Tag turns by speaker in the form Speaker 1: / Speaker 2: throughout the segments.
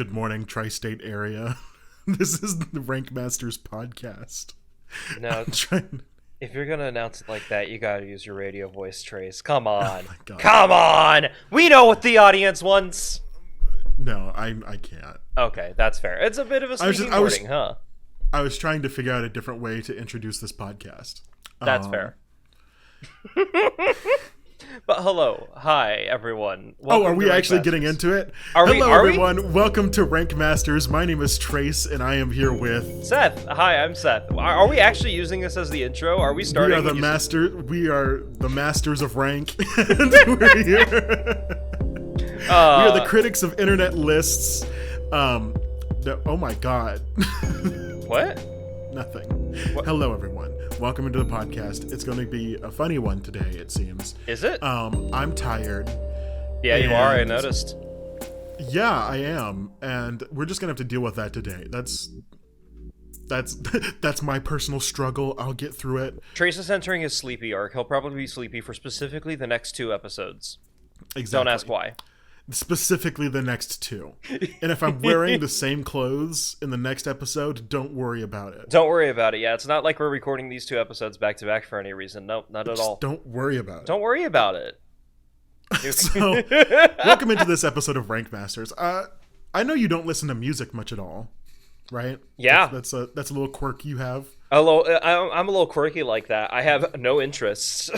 Speaker 1: Good morning, tri-state area. This is the Rank Masters podcast.
Speaker 2: No,
Speaker 1: I'm trying.
Speaker 2: if you're gonna announce it like that, you gotta use your radio voice, Trace. Come on.
Speaker 1: My God.
Speaker 2: Come on! We know what the audience wants!
Speaker 1: No, I can't.
Speaker 2: Okay, that's fair. It's a bit of a speaking wording, huh?
Speaker 1: I was trying to figure out a different way to introduce this podcast.
Speaker 2: That's fair. But hello. Hi, everyone. Welcome
Speaker 1: are we
Speaker 2: to Rank
Speaker 1: actually
Speaker 2: Masters.
Speaker 1: getting into it?
Speaker 2: Are we?
Speaker 1: Hello,
Speaker 2: Are we?
Speaker 1: everyone. Welcome to Rank Masters. My name is Trace, and I am here with...
Speaker 2: Seth. Hi, I'm Seth. Are we actually using this as the intro? Are we starting?
Speaker 1: We are the masters of rank, and we're here. We are the critics of internet lists. Oh my God.
Speaker 2: What?
Speaker 1: Nothing.
Speaker 2: What?
Speaker 1: Hello, everyone. Welcome into the podcast. It's going to be a funny one today, it seems.
Speaker 2: Is it?
Speaker 1: I'm tired.
Speaker 2: Yeah, you are. I
Speaker 1: and-
Speaker 2: noticed.
Speaker 1: Yeah, I am, and we're just gonna have to deal with that today. That's my personal struggle. I'll get through it.
Speaker 2: Trace is entering his sleepy arc. He'll probably be sleepy for specifically the next 2 episodes.
Speaker 1: Exactly.
Speaker 2: Don't ask why.
Speaker 1: Specifically the next 2. And if I'm wearing the same clothes in the next episode, don't worry about it.
Speaker 2: Don't worry about it. Yeah, it's not like we're recording these 2 episodes back to back for any reason. Nope, not at all.
Speaker 1: Don't worry about it.
Speaker 2: Don't worry about it.
Speaker 1: So, welcome into this episode of Rank Masters. I know you don't listen to music much at all, right?
Speaker 2: Yeah.
Speaker 1: That's a little quirk you have.
Speaker 2: Hello, I'm a little quirky like that. I have no interests.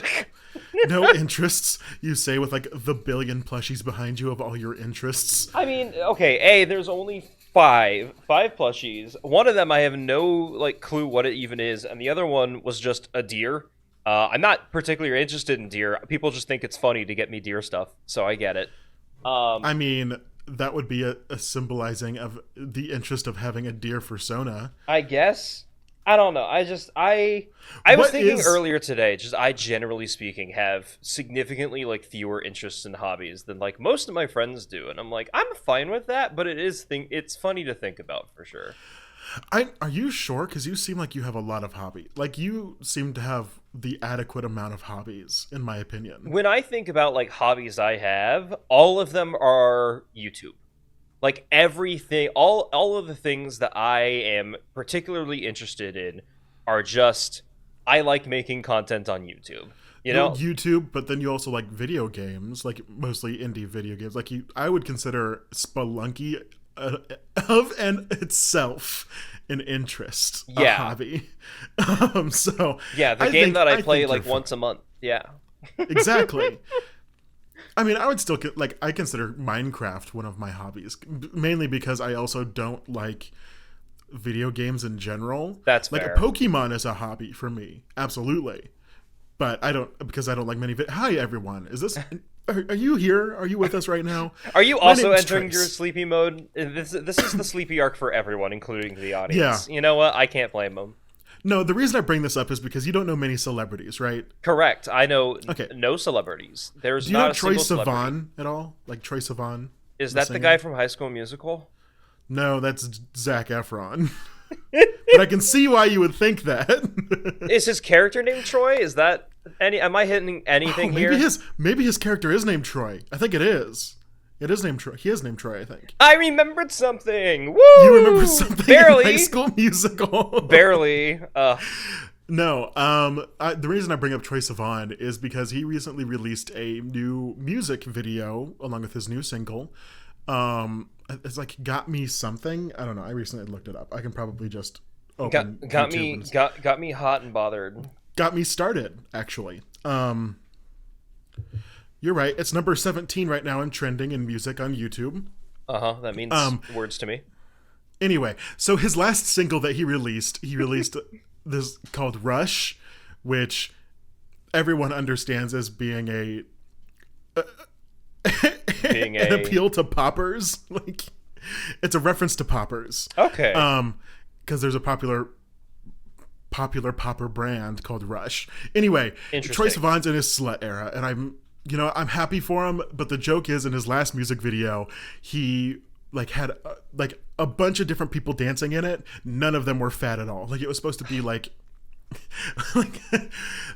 Speaker 1: No interests, you say, with like the billion plushies behind you of all your interests.
Speaker 2: I mean, okay, there's only five plushies. One of them I have no clue what it even is, and the other one was just a deer. I'm not particularly interested in deer. People just think it's funny to get me deer stuff, so I get it.
Speaker 1: I mean, that would be a symbolizing of the interest of having a deer persona.
Speaker 2: I guess. I don't know. I was thinking earlier today, just I generally speaking have significantly fewer interests and hobbies than most of my friends do, and I'm I'm fine with that, but it's funny to think about for sure.
Speaker 1: Are you sure? Because you seem like you have a lot of hobbies. You seem to have the adequate amount of hobbies, in my opinion.
Speaker 2: When I think about hobbies I have, all of them are YouTube. Everything, all of the things that I am particularly interested in are just, I like making content on YouTube. You know?
Speaker 1: YouTube, but then you also like video games, mostly indie video games. I would consider Spelunky of and itself an interest, a hobby. So
Speaker 2: yeah, the game that I play once a month. Yeah,
Speaker 1: exactly. I mean, I would still I consider Minecraft one of my hobbies, mainly because I also don't like video games in general.
Speaker 2: That's fair.
Speaker 1: Pokemon is a hobby for me, absolutely. But I don't, because I don't like many. Hi, everyone. Is this? Are you here? Are you with us right now?
Speaker 2: Are you also entering your sleepy mode? This is the sleepy arc for everyone, including the audience.
Speaker 1: Yeah.
Speaker 2: You know what? I can't blame them.
Speaker 1: No, the reason I bring this up is because you don't know many celebrities, right?
Speaker 2: Correct. I know
Speaker 1: Okay.
Speaker 2: no celebrities. There's
Speaker 1: Do you
Speaker 2: not
Speaker 1: know
Speaker 2: a
Speaker 1: Troye
Speaker 2: single celebrity.
Speaker 1: Sivan at all? Troye Sivan?
Speaker 2: Is that the guy from High School Musical?
Speaker 1: No, that's Zac Efron. But I can see why you would think that.
Speaker 2: Is his character named Troy? Is that am I hitting anything here?
Speaker 1: Maybe his character is named Troy. I think it is. It is named Troy. He is named Troy, I think.
Speaker 2: I remembered something. Woo!
Speaker 1: You remember something
Speaker 2: Barely.
Speaker 1: in High School Musical?
Speaker 2: Barely.
Speaker 1: No, the reason I bring up Troye Sivan is because he recently released a new music video along with his new single. It's Got Me Something. I don't know. I recently looked it up. I can probably just open
Speaker 2: got me hot and bothered.
Speaker 1: Got me started, actually. You're right. It's number 17 right now in trending in music on YouTube.
Speaker 2: That means words to me.
Speaker 1: Anyway, so his last single that he released this called Rush, which everyone understands as being an appeal to poppers. It's a reference to poppers.
Speaker 2: Okay.
Speaker 1: Because there's a popular popper brand called Rush. Anyway, Troye Sivan's in his slut era, and I'm happy for him, but the joke is in his last music video, he had a bunch of different people dancing in it. None of them were fat at all. It was supposed to be like,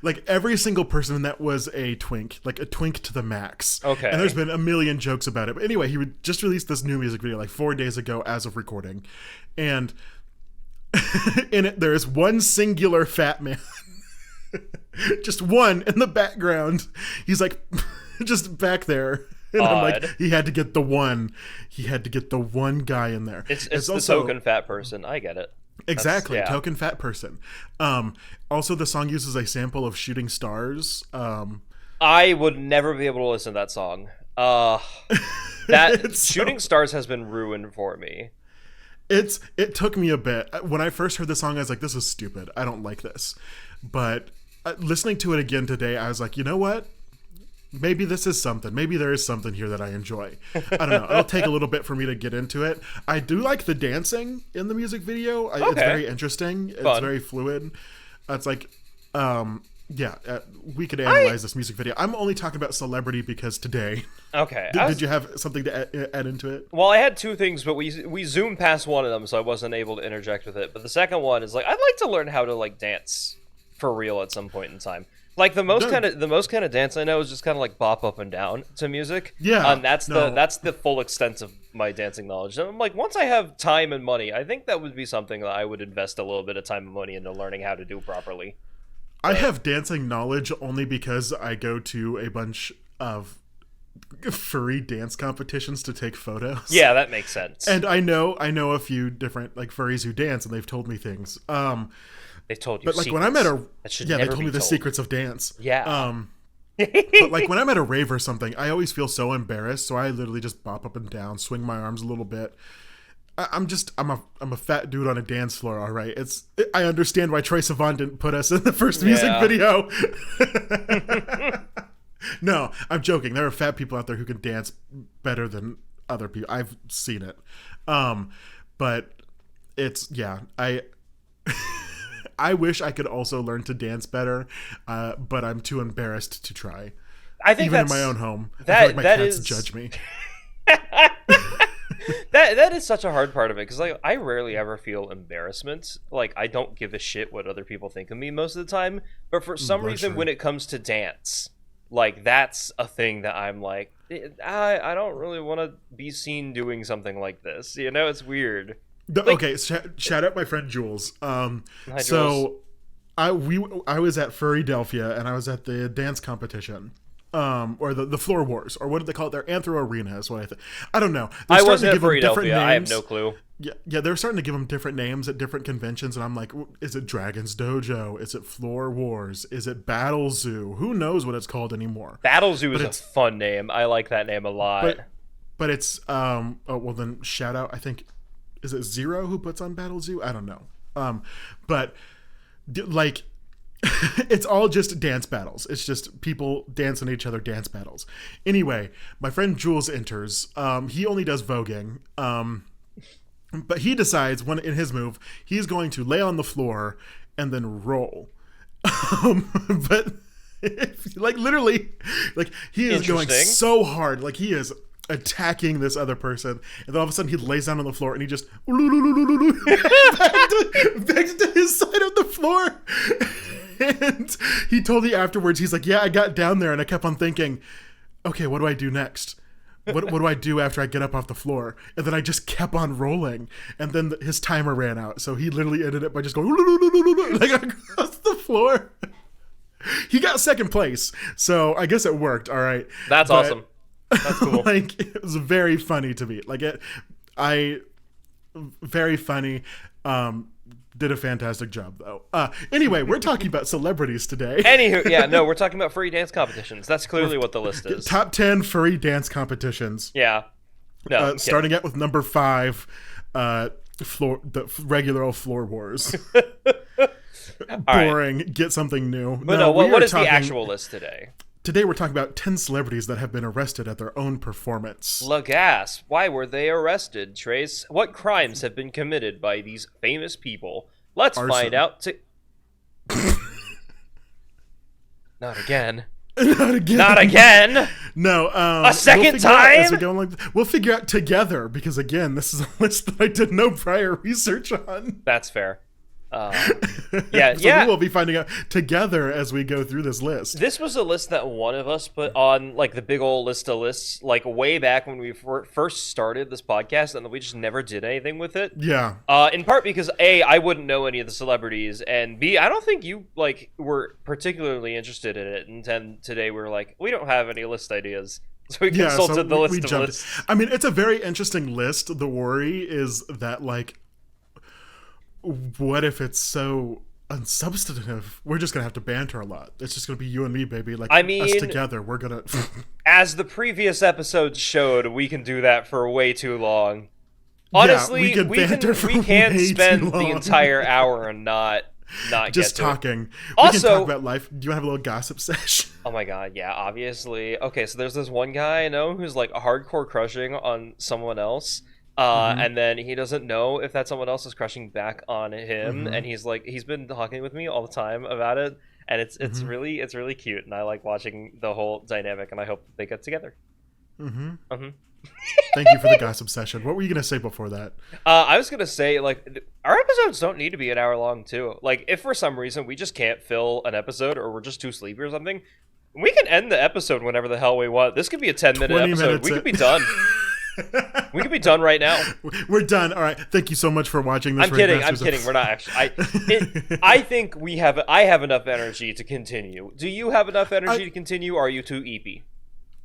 Speaker 1: like every single person that was a twink, like a twink to the max.
Speaker 2: Okay.
Speaker 1: And there's been a million jokes about it. But anyway, he would just released this new music video like 4 days ago as of recording. And in it, there is one singular fat man. Just one in the background. He's like just back there. And I'm like, he had to get the one. He had to get the one guy in there.
Speaker 2: It's the also, token fat person. I get it.
Speaker 1: Exactly, token fat person. Also, the song uses a sample of Shooting Stars.
Speaker 2: I would never be able to listen to that song. That Shooting Stars has been ruined for me.
Speaker 1: It took me a bit. When I first heard the song, I was like, this is stupid. I don't like this. But listening to it again today, I was like, you know what? Maybe this is something. Maybe there is something here that I enjoy. I don't know. It'll take a little bit for me to get into it. I do like the dancing in the music video. It's very interesting. It's
Speaker 2: Fun.
Speaker 1: Very fluid. It's like, we could analyze this music video. I'm only talking about celebrity because today.
Speaker 2: Okay.
Speaker 1: Did you have something to add into it?
Speaker 2: Well, I had two things, but we zoomed past one of them, so I wasn't able to interject with it. But the second one is like, I'd like to learn how to like dance for real at some point in time. Like the most kind of dance I know is just kind of like bop up and down to music.
Speaker 1: Yeah,
Speaker 2: and that's the full extent of my dancing knowledge. And I'm like, once I have time and money, I think that would be something that I would invest a little bit of time and money into learning how to do properly.
Speaker 1: I have dancing knowledge only because I go to a bunch of furry dance competitions to take photos.
Speaker 2: Yeah, that makes sense.
Speaker 1: And I know a few different like furries who dance, and they've told me things.
Speaker 2: They told you,
Speaker 1: but like
Speaker 2: secrets.
Speaker 1: when I'm at they told me the
Speaker 2: told.
Speaker 1: secrets of dance.
Speaker 2: Yeah.
Speaker 1: But like when I'm at a rave or something, I always feel so embarrassed, so I literally just bop up and down, swing my arms a little bit. I'm a fat dude on a dance floor. All right, I understand why Troye Sivan didn't put us in the first music video. No, I'm joking. There are fat people out there who can dance better than other people. I've seen it. But it's I wish I could also learn to dance better, but I'm too embarrassed to try.
Speaker 2: I think
Speaker 1: even in my own home, I feel like my cats judge me.
Speaker 2: That is such a hard part of it, because like I rarely ever feel embarrassment. Like I don't give a shit what other people think of me most of the time, but for some reason when it comes to dance, like that's a thing that I'm like, I don't really want to be seen doing something like this. You know, it's weird.
Speaker 1: Okay, shout out my friend Jules.
Speaker 2: Hi,
Speaker 1: so I was at Furrydelphia, and I was at the dance competition. Or the Floor Wars, or what did they call it? Their Anthro Arena is what I think. I don't know.
Speaker 2: I wasn't at Furrydelphia. I have no clue.
Speaker 1: Yeah, they're starting to give them different names at different conventions, and I'm like, is it Dragon's Dojo? Is it Floor Wars? Is it Battle Zoo? Who knows what it's called anymore?
Speaker 2: Battle Zoo is a fun name. I like that name a lot.
Speaker 1: But it's oh well, then shout out. I think is it Zero who puts on Battle Zoo? I don't know. But like. It's all just dance battles. It's just people dancing each other dance battles. Anyway, my friend Jules enters. He only does voguing. But he decides in his move, he's going to lay on the floor and then roll. But like literally, like he is going so hard. Like he is attacking this other person, and then all of a sudden he lays down on the floor and he just back to his side of the floor. And he told me afterwards, he's like, yeah, I got down there and I kept on thinking, okay, what do I do next? What do I do after I get up off the floor? And then I just kept on rolling, and then his timer ran out, so he literally ended it by just going like across the floor. He got second place, so I guess it worked. All right,
Speaker 2: that's awesome. That's cool.
Speaker 1: Like it was very funny to me. Like very funny. Did a fantastic job though. Anyway, we're talking about celebrities today.
Speaker 2: Anywho, we're talking about furry dance competitions. That's clearly what the list is.
Speaker 1: Top 10 furry dance competitions.
Speaker 2: Yeah. No,
Speaker 1: starting out with number 5, the regular old Floor Wars. Boring. Right. Get something new.
Speaker 2: But what is the actual list today?
Speaker 1: Today we're talking about 10 celebrities that have been arrested at their own performance.
Speaker 2: Lagas, why were they arrested, Trace? What crimes have been committed by these famous people? Let's find out. Not again. Not again.
Speaker 1: No.
Speaker 2: A second time?
Speaker 1: We'll figure out together, because again, this is a list that I did no prior research on.
Speaker 2: That's fair. Yeah,
Speaker 1: So
Speaker 2: yeah.
Speaker 1: we will be finding out together as we go through this list.
Speaker 2: This was a list that one of us put on, like, the big old list of lists, like, way back when we first started this podcast, and we just never did anything with it.
Speaker 1: Yeah.
Speaker 2: In part because, A, I wouldn't know any of the celebrities, and B, I don't think you, like, were particularly interested in it, and then today we were like, we don't have any list ideas. So we consulted the list of lists.
Speaker 1: I mean, it's a very interesting list. The worry is that, like, what if it's so unsubstantive? We're just gonna have to banter a lot. It's just gonna be you and me, baby. Like,
Speaker 2: I mean,
Speaker 1: us together, we're gonna.
Speaker 2: As the previous episodes showed, we can do that for way too long. Honestly,
Speaker 1: yeah,
Speaker 2: we can spend the entire hour and not
Speaker 1: just
Speaker 2: get
Speaker 1: talking.
Speaker 2: Also,
Speaker 1: we can talk about life. Do you want to have a little gossip session?
Speaker 2: Oh my god, yeah, obviously. Okay, so there's this one guy I know who's like hardcore crushing on someone else. And then he doesn't know if that someone else is crushing back on him, and he's been talking with me all the time about it, and it's really cute, and I like watching the whole dynamic, and I hope they get together.
Speaker 1: Thank you for the gossip session. What were you gonna say before that?
Speaker 2: I was gonna say, like, our episodes don't need to be an hour long too. Like, if for some reason we just can't fill an episode, or we're just too sleepy or something, we can end the episode whenever the hell we want. This could be a 10-minute episode. We could be done. We could be done right now.
Speaker 1: We're done. All right. Thank you so much for watching this.
Speaker 2: I'm kidding. We're not actually. I think I have enough energy to continue. Do you have enough energy to continue, or are you too EP?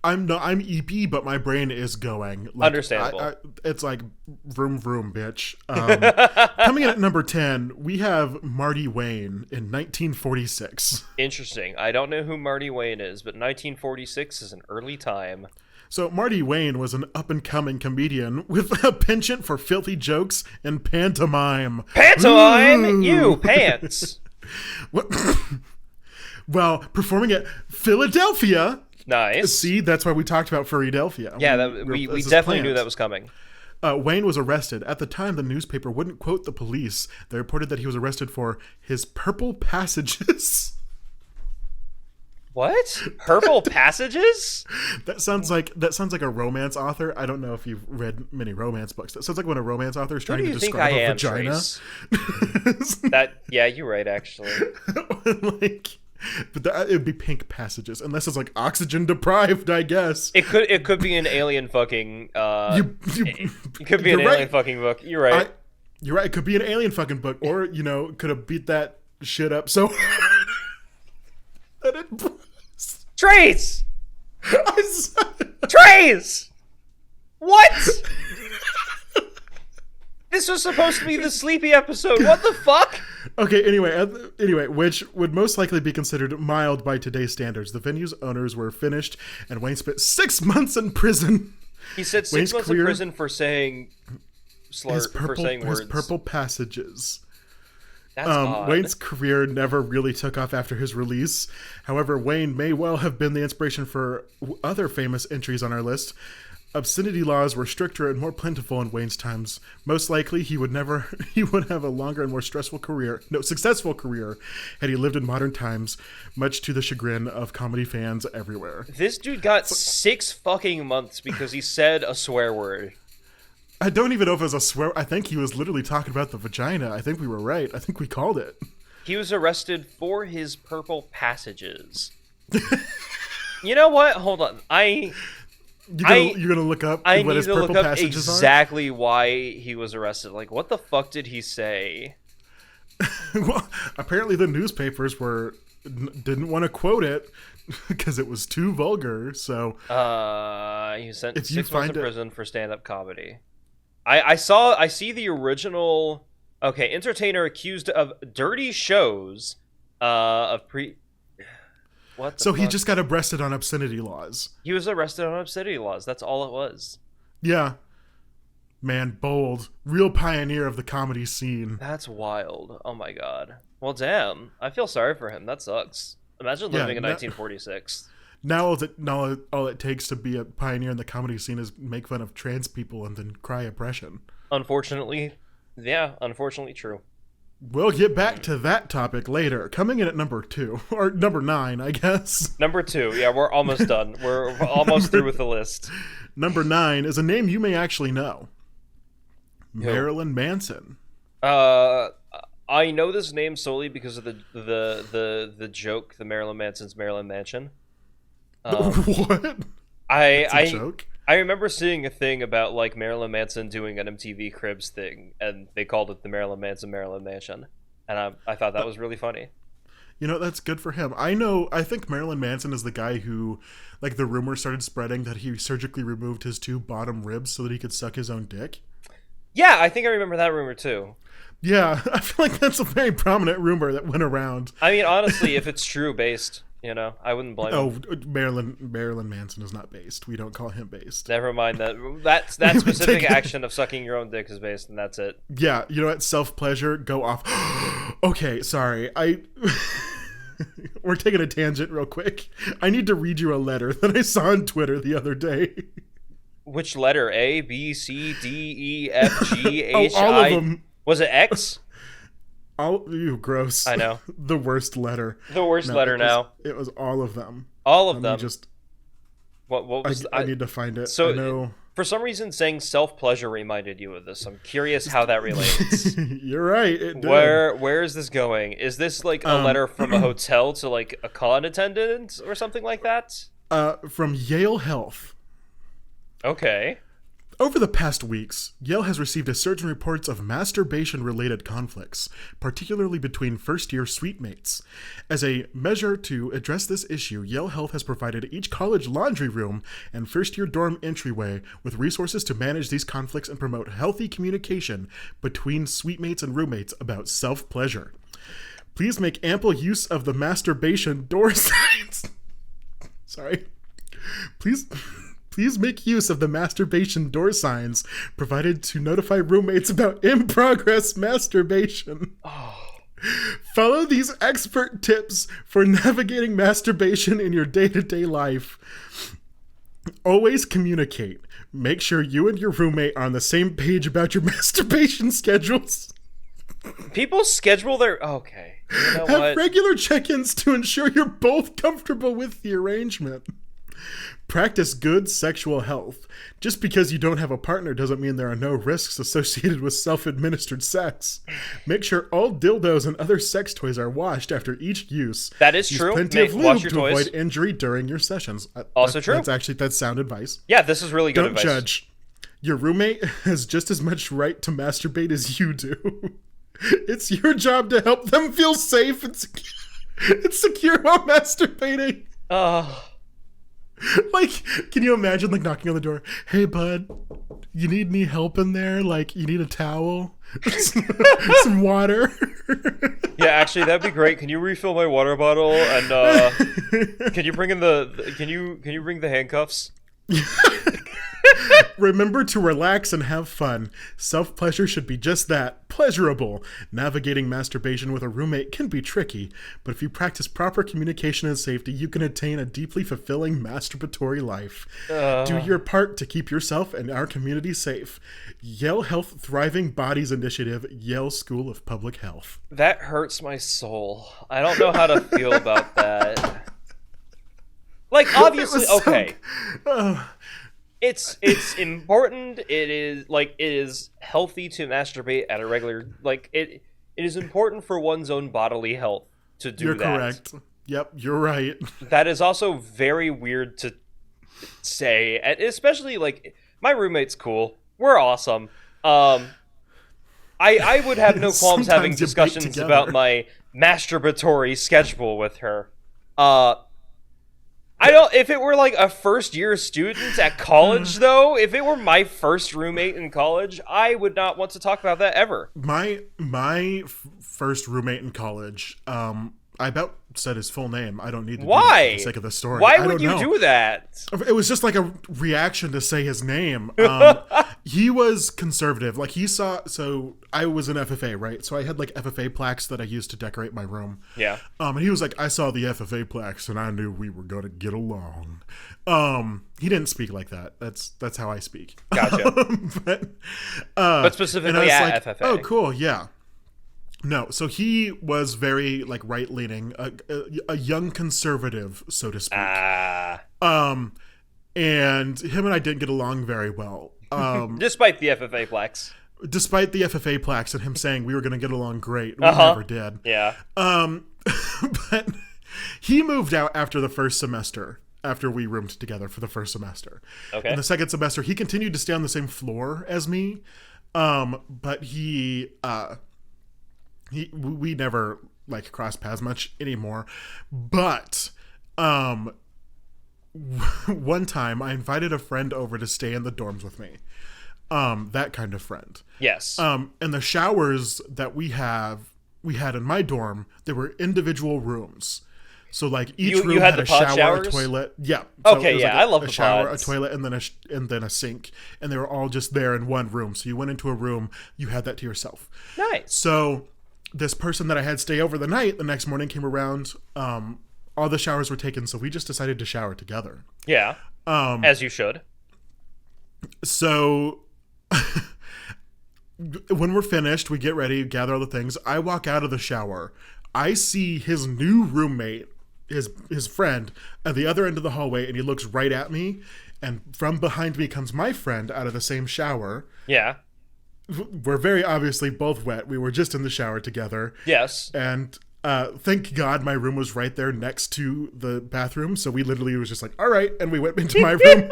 Speaker 1: I'm EP, but my brain is going. Like,
Speaker 2: understandable.
Speaker 1: It's like vroom vroom, bitch. Coming in at number 10, we have Marty Wayne in 1946.
Speaker 2: Interesting. I don't know who Marty Wayne is, but 1946 is an early time.
Speaker 1: So Marty Wayne was an up-and-coming comedian with a penchant for filthy jokes and pantomime.
Speaker 2: Pantomime?
Speaker 1: Ooh.
Speaker 2: You, pants.
Speaker 1: Well, performing at Philadelphia.
Speaker 2: Nice.
Speaker 1: See, that's why we talked about Philadelphia.
Speaker 2: Yeah, we definitely knew that was coming.
Speaker 1: Wayne was arrested. At the time, the newspaper wouldn't quote the police. They reported that he was arrested for his purple passages.
Speaker 2: What? Purple passages?
Speaker 1: That sounds like a romance author. I don't know if you've read many romance books. That sounds like when a romance author is trying to describe a vagina.
Speaker 2: Yeah, you're right, actually.
Speaker 1: But it would be pink passages, unless it's like oxygen deprived, I guess.
Speaker 2: It could be an alien fucking. It could be an alien fucking book. You're right.
Speaker 1: You're right. It could be an alien fucking book, or could have beat that shit up so hard that it burst.
Speaker 2: Trace. Trace. What? This was supposed to be the sleepy episode. What the fuck?
Speaker 1: Okay, anyway, which would most likely be considered mild by today's standards. The venue's owners were finished, and Wayne spent 6 months in prison.
Speaker 2: He said 6 months in prison for saying words.
Speaker 1: His purple passages.
Speaker 2: That's odd.
Speaker 1: Wayne's career never really took off after his release. However, Wayne may well have been the inspiration for other famous entries on our list. Obscenity laws were stricter and more plentiful in Wayne's times. Most likely, he would have a longer and more successful career had he lived in modern times, much to the chagrin of comedy fans everywhere.
Speaker 2: This dude got 6 fucking months because he said a swear word.
Speaker 1: I don't even know if it was a swear. I think he was literally talking about the vagina. I think we were right. I think we called it.
Speaker 2: He was arrested for his purple passages. You know what? Hold on.
Speaker 1: You're gonna look up
Speaker 2: I
Speaker 1: what
Speaker 2: need
Speaker 1: his
Speaker 2: to
Speaker 1: purple
Speaker 2: look up
Speaker 1: passages
Speaker 2: exactly why he was arrested. Like, what the fuck did he say?
Speaker 1: Well, apparently the newspapers didn't want to quote it because it was too vulgar. So
Speaker 2: he was sent 6 months in prison for stand-up comedy. I see the original. Okay, entertainer accused of dirty shows of pre. What the
Speaker 1: so
Speaker 2: fuck?
Speaker 1: He just got arrested on obscenity laws.
Speaker 2: He was arrested on obscenity laws. That's all it was.
Speaker 1: Yeah. Man, bold. Real pioneer of the comedy scene.
Speaker 2: That's wild. Oh my god. Well, damn. I feel sorry for him. That sucks. Imagine living in 1946.
Speaker 1: Now all it takes to be a pioneer in the comedy scene is make fun of trans people and then cry oppression.
Speaker 2: Unfortunately. Yeah, unfortunately true.
Speaker 1: We'll get back to that topic later. Coming in at number 2, or number 9, I guess.
Speaker 2: Number 2, yeah, we're almost done. We're almost through with the list.
Speaker 1: Number 9 is a name you may actually know.
Speaker 2: Who?
Speaker 1: Marilyn Manson.
Speaker 2: I I know this name solely because of the joke, the Marilyn Manson's Marilyn Mansion.
Speaker 1: What? That's a joke?
Speaker 2: I remember seeing a thing about like Marilyn Manson doing an MTV Cribs thing, and they called it the Marilyn Manson Marilyn Mansion, and I thought that was really funny.
Speaker 1: You know, that's good for him. I think Marilyn Manson is the guy who, like, the rumor started spreading that he surgically removed his 2 bottom ribs so that he could suck his own dick.
Speaker 2: Yeah, I think I remember that rumor too.
Speaker 1: Yeah, I feel like that's a very prominent rumor that went around.
Speaker 2: I mean, honestly, if it's true based, I wouldn't blame him.
Speaker 1: Oh, Marilyn Manson is not based. We don't call him based.
Speaker 2: Never mind that specific action of sucking your own dick is based, and that's it.
Speaker 1: Yeah, you know what? Self-pleasure, go off. Okay, sorry. We're taking a tangent real quick. I need to read you a letter that I saw on Twitter the other day.
Speaker 2: Which letter? A, B, C, D, E, F, G, H,
Speaker 1: all
Speaker 2: I.
Speaker 1: of them.
Speaker 2: Was it X?
Speaker 1: Ew, gross.
Speaker 2: I know.
Speaker 1: The worst letter.
Speaker 2: The worst letter now.
Speaker 1: It was all of them.
Speaker 2: All of them.
Speaker 1: What was I need to find it.
Speaker 2: So
Speaker 1: I know.
Speaker 2: For some reason, saying self-pleasure reminded you of this. I'm curious how that relates.
Speaker 1: You're right. It did.
Speaker 2: Where is this going? Is this like a letter from a hotel to like a con attendant or something like that?
Speaker 1: From Yale Health.
Speaker 2: Okay.
Speaker 1: Over the past weeks, Yale has received a surge in reports of masturbation-related conflicts, particularly between first-year suite mates. As a measure to address this issue, Yale Health has provided each college laundry room and first-year dorm entryway with resources to manage these conflicts and promote healthy communication between suite mates and roommates about self-pleasure. Please make ample use of the masturbation door signs. Sorry. Please make use of the masturbation door signs provided to notify roommates about in-progress masturbation.
Speaker 2: Oh.
Speaker 1: Follow these expert tips for navigating masturbation in your day-to-day life. Always communicate. Make sure you and your roommate are on the same page about your masturbation schedules.
Speaker 2: People schedule their... Okay. You know
Speaker 1: Have regular check-ins to ensure you're both comfortable with the arrangement. Practice good sexual health. Just because you don't have a partner doesn't mean there are no risks associated with self-administered sex. Make sure all dildos and other sex toys are washed after each use.
Speaker 2: That is
Speaker 1: Use
Speaker 2: true.
Speaker 1: plenty of lube to
Speaker 2: toys.
Speaker 1: avoid injury during your sessions.
Speaker 2: Also true.
Speaker 1: That's sound advice.
Speaker 2: Yeah, this is really good
Speaker 1: Don't
Speaker 2: advice.
Speaker 1: judge. Your roommate has just as much right to masturbate as you do. It's your job to help them feel safe and secure while masturbating. Like, can you imagine, like, knocking on the door? Hey, bud, you need any help in there? Like, you need a towel? Some water?
Speaker 2: Yeah, actually, that'd be great. Can you refill my water bottle? And can you bring in can you bring the handcuffs?
Speaker 1: Remember to relax and have fun. Self-pleasure should be just that, pleasurable. Navigating masturbation with a roommate can be tricky, but if you practice proper communication and safety, you can attain a deeply fulfilling masturbatory life. Do your part to keep yourself and our community safe. Yale Health Thriving Bodies Initiative, Yale School of Public Health.
Speaker 2: That hurts my soul. I don't know how to feel about that. Like, obviously, okay. It's important. It is healthy to masturbate at a regular, like, it is important for one's own bodily health to do that. You're correct.
Speaker 1: Yep, you're right.
Speaker 2: That is also very weird to say, and especially, like, my roommate's cool. We're awesome. I would have no qualms having discussions about my masturbatory schedule with her. If it were like a first year student at college, though, if it were my first roommate in college, I would not want to talk about that ever.
Speaker 1: My first roommate in college, I about said his full name. I don't need to do that for the sake of the story.
Speaker 2: Why would you do that?
Speaker 1: It was just like a reaction to say his name. He was conservative. Like, so I was an FFA, right? So I had like FFA plaques that I used to decorate my room.
Speaker 2: Yeah.
Speaker 1: And he was like, I saw the FFA plaques and I knew we were going to get along. He didn't speak like that. That's how I speak.
Speaker 2: Gotcha. But specifically at
Speaker 1: like,
Speaker 2: FFA.
Speaker 1: Oh, cool. Yeah. No, so he was very, like, right-leaning, a young conservative, so to speak. And him and I didn't get along very well.
Speaker 2: Despite the FFA plaques.
Speaker 1: Despite the FFA plaques and him saying we were going to get along great, we
Speaker 2: Uh-huh.
Speaker 1: never did.
Speaker 2: Yeah.
Speaker 1: But he moved out after the first semester, after we roomed together for the first semester.
Speaker 2: Okay.
Speaker 1: In the second semester, he continued to stay on the same floor as me, but we never like cross paths much anymore. But one time I invited a friend over to stay in the dorms with me. That kind of friend.
Speaker 2: Yes.
Speaker 1: And the showers that we had in my dorm, there were individual rooms. So like each room
Speaker 2: had
Speaker 1: had
Speaker 2: the
Speaker 1: a
Speaker 2: pod
Speaker 1: shower,
Speaker 2: showers?
Speaker 1: a toilet. Yeah. So
Speaker 2: Okay,
Speaker 1: it was
Speaker 2: yeah,
Speaker 1: like
Speaker 2: I love
Speaker 1: a
Speaker 2: the
Speaker 1: shower,
Speaker 2: pods.
Speaker 1: a toilet, and then a sink, and they were all just there in one room. So you went into a room, you had that to yourself.
Speaker 2: Nice.
Speaker 1: So this person that I had stay over the night, the next morning came around. All the showers were taken, so we just decided to shower together.
Speaker 2: Yeah. As you should.
Speaker 1: So when we're finished, we get ready, gather all the things. I walk out of the shower. I see his new roommate, his friend, at the other end of the hallway, and he looks right at me. And from behind me comes my friend out of the same shower.
Speaker 2: Yeah.
Speaker 1: We're very obviously both wet. We were just in the shower together.
Speaker 2: Yes.
Speaker 1: And thank God my room was right there next to the bathroom. So we literally was just like, all right. And we went into my room.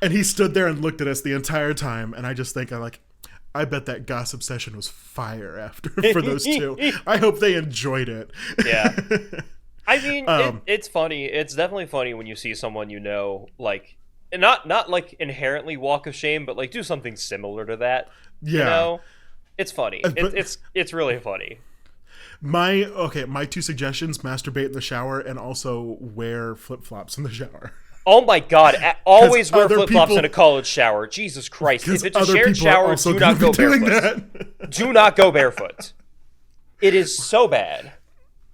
Speaker 1: And he stood there and looked at us the entire time. And I just think, I bet that gossip session was fire after for those two. I hope they enjoyed it.
Speaker 2: Yeah. I mean, it's funny. It's definitely funny when you see someone you know, like, not like inherently walk of shame, but like do something similar to that.
Speaker 1: Yeah.
Speaker 2: You know? It's funny.
Speaker 1: But-
Speaker 2: It's really funny.
Speaker 1: My two suggestions: masturbate in the shower and also wear flip-flops in the shower.
Speaker 2: Oh my god, always wear
Speaker 1: other
Speaker 2: flip-flops
Speaker 1: people-
Speaker 2: in a college shower. Jesus Christ. If it's a
Speaker 1: Other
Speaker 2: shared
Speaker 1: people are
Speaker 2: shower,
Speaker 1: also
Speaker 2: do not
Speaker 1: gonna
Speaker 2: go
Speaker 1: be doing
Speaker 2: barefoot.
Speaker 1: that.
Speaker 2: Do not go barefoot. It is so bad.